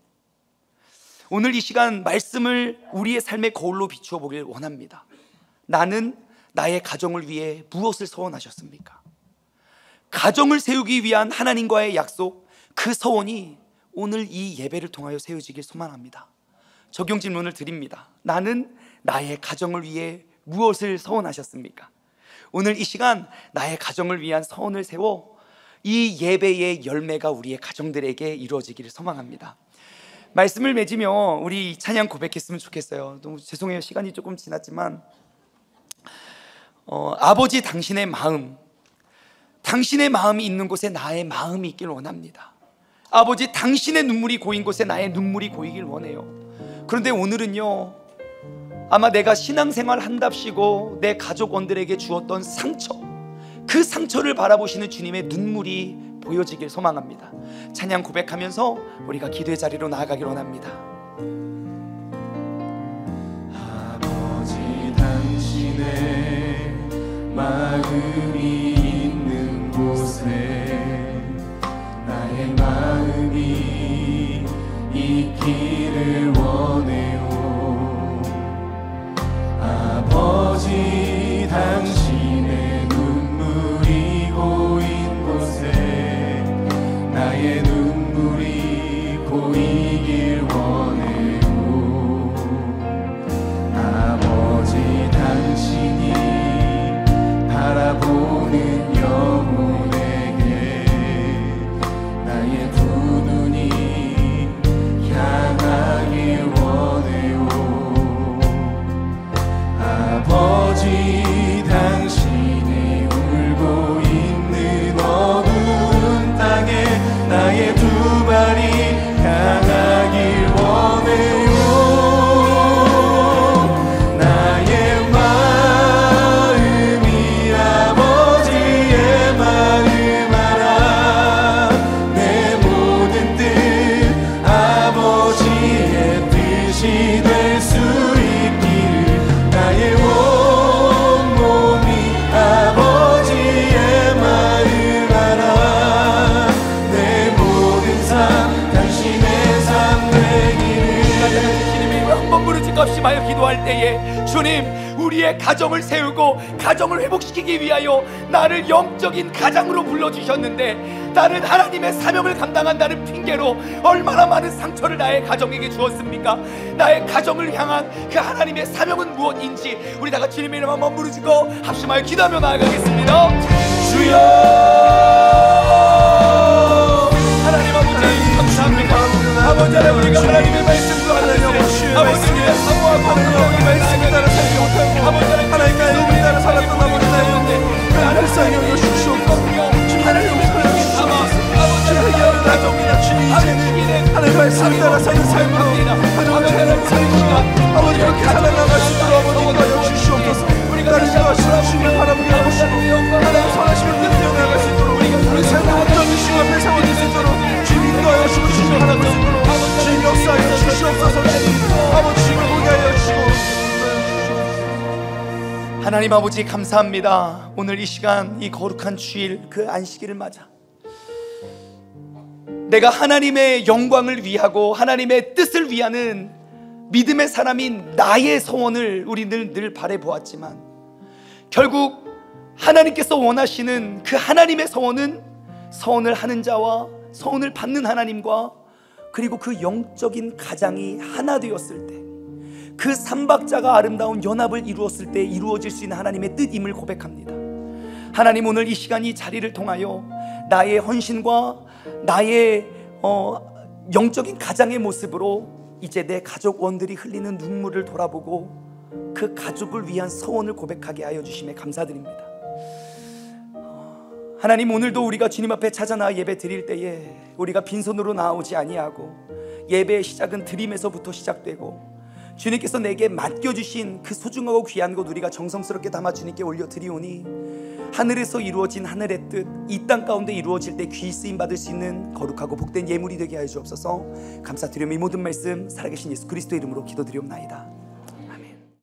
S1: 오늘 이 시간 말씀을 우리의 삶의 거울로 비추어 보길 원합니다. 나는 나의 가정을 위해 무엇을 서원하셨습니까? 가정을 세우기 위한 하나님과의 약속, 그 서원이 오늘 이 예배를 통하여 세워지길 소망합니다. 적용 질문을 드립니다. 나는 나의 가정을 위해 무엇을 서원하셨습니까? 오늘 이 시간 나의 가정을 위한 서원을 세워 이 예배의 열매가 우리의 가정들에게 이루어지기를 소망합니다. 말씀을 맺으며 우리 찬양 고백했으면 좋겠어요. 너무 죄송해요, 시간이 조금 지났지만 아버지 당신의 마음, 당신의 마음이 있는 곳에 나의 마음이 있길 원합니다. 아버지 당신의 눈물이 고인 곳에 나의 눈물이 고이길 원해요. 그런데 오늘은요, 아마 내가 신앙생활 한답시고 내 가족원들에게 주었던 상처, 그 상처를 바라보시는 주님의 눈물이 보여지길 소망합니다. 찬양 고백하면서 우리가 기도의 자리로 나아가길 원합니다.
S2: 아버지 당신의 마음이 있는 곳에 나의 마음이 있기를 원해요. 아버지 당신의 눈물이 고인 곳에 나의 눈물이 고이길 원해요. 아버지 당신이 바라보는 영혼에게 나의 두 눈이 향하길 원해요. 아버지 당신이 울고 있는 어두운 땅에 나의 두 발이 향하길 원해요. 나의 마음이 아버지의 마음 알아. 내 모든 뜻 아버지의 뜻이 될 수 있기를 나의 온몸이 아버지의 마음 알아. 내 모든 삶 당신의 삶 되기를.
S1: 주님이 한번 무릎짓고 합심하여 기도할 때에 주님, 우리의 가정을 세우고 가정을 회복시키기 위하여 나를 영적인 가장으로 불러주셨는데 나는 하나님의 사명을 감당한다는 핑계로 얼마나 많은 상처를 나의 가정에게 주었습니까? 나의 가정을 향한 그 하나님의 사명은 무엇인지 우리 다같이 주님의 이름 한번 부르짖고 합심하여 기도하며 나아가겠습니다. 주여, 하나님 아버지 감사합니다. 아버지 하나님, 우리가 하나님의 말씀과 아버지의 사모와 공경의 말씀에 따라 살지 못하고 하나님의 은혜에 따라 살았던 아버지 나였는데 나를 사용하여 주시옵소서. 하나님의 사랑이 담아 아버지의 가정이나 이제는 하나님의 말씀에 따라 사는 삶으로 가정을 살아가는 삶으로 아버지 그렇게 살아나갈 수 있도록 아버지 인도하여 주시옵소서. 나를 인도하시는 주님을 바라보게 하시고 하나님 선하심을 느끼어 나갈 수 있도록 우리 삶을 온전히 주님 앞에 세워질 수 있도록 주님 인도하여 주시고 주님 하나님 것으로 주님 역사하여 주시옵소서. 아버지 주님을 보게 하여 주시고. 하나님 아버지 감사합니다. 오늘 이 시간 이 거룩한 주일 그 안식일을 맞아 내가 하나님의 영광을 위하고 하나님의 뜻을 위하는 믿음의 사람인 나의 소원을 우리는 늘 바라보았지만 결국 하나님께서 원하시는 그 하나님의 소원은 소원을 하는 자와 소원을 받는 하나님과 그리고 그 영적인 가장이 하나 되었을 때 그 삼박자가 아름다운 연합을 이루었을 때 이루어질 수 있는 하나님의 뜻임을 고백합니다. 하나님, 오늘 이 시간 이 자리를 통하여 나의 헌신과 나의 영적인 가장의 모습으로 이제 내 가족원들이 흘리는 눈물을 돌아보고 그 가족을 위한 서원을 고백하게 하여 주심에 감사드립니다. 하나님, 오늘도 우리가 주님 앞에 찾아나 예배 드릴 때에 우리가 빈손으로 나오지 아니하고 예배의 시작은 드림에서부터 시작되고 주님께서 내게 맡겨주신 그 소중하고 귀한 것 우리가 정성스럽게 담아 주님께 올려드리오니 하늘에서 이루어진 하늘의 뜻, 이 땅 가운데 이루어질 때 귀 쓰임 받을 수 있는 거룩하고 복된 예물이 되게 하여 주옵소서. 감사드리며 이 모든 말씀 살아계신 예수 그리스도의 이름으로 기도드리옵나이다.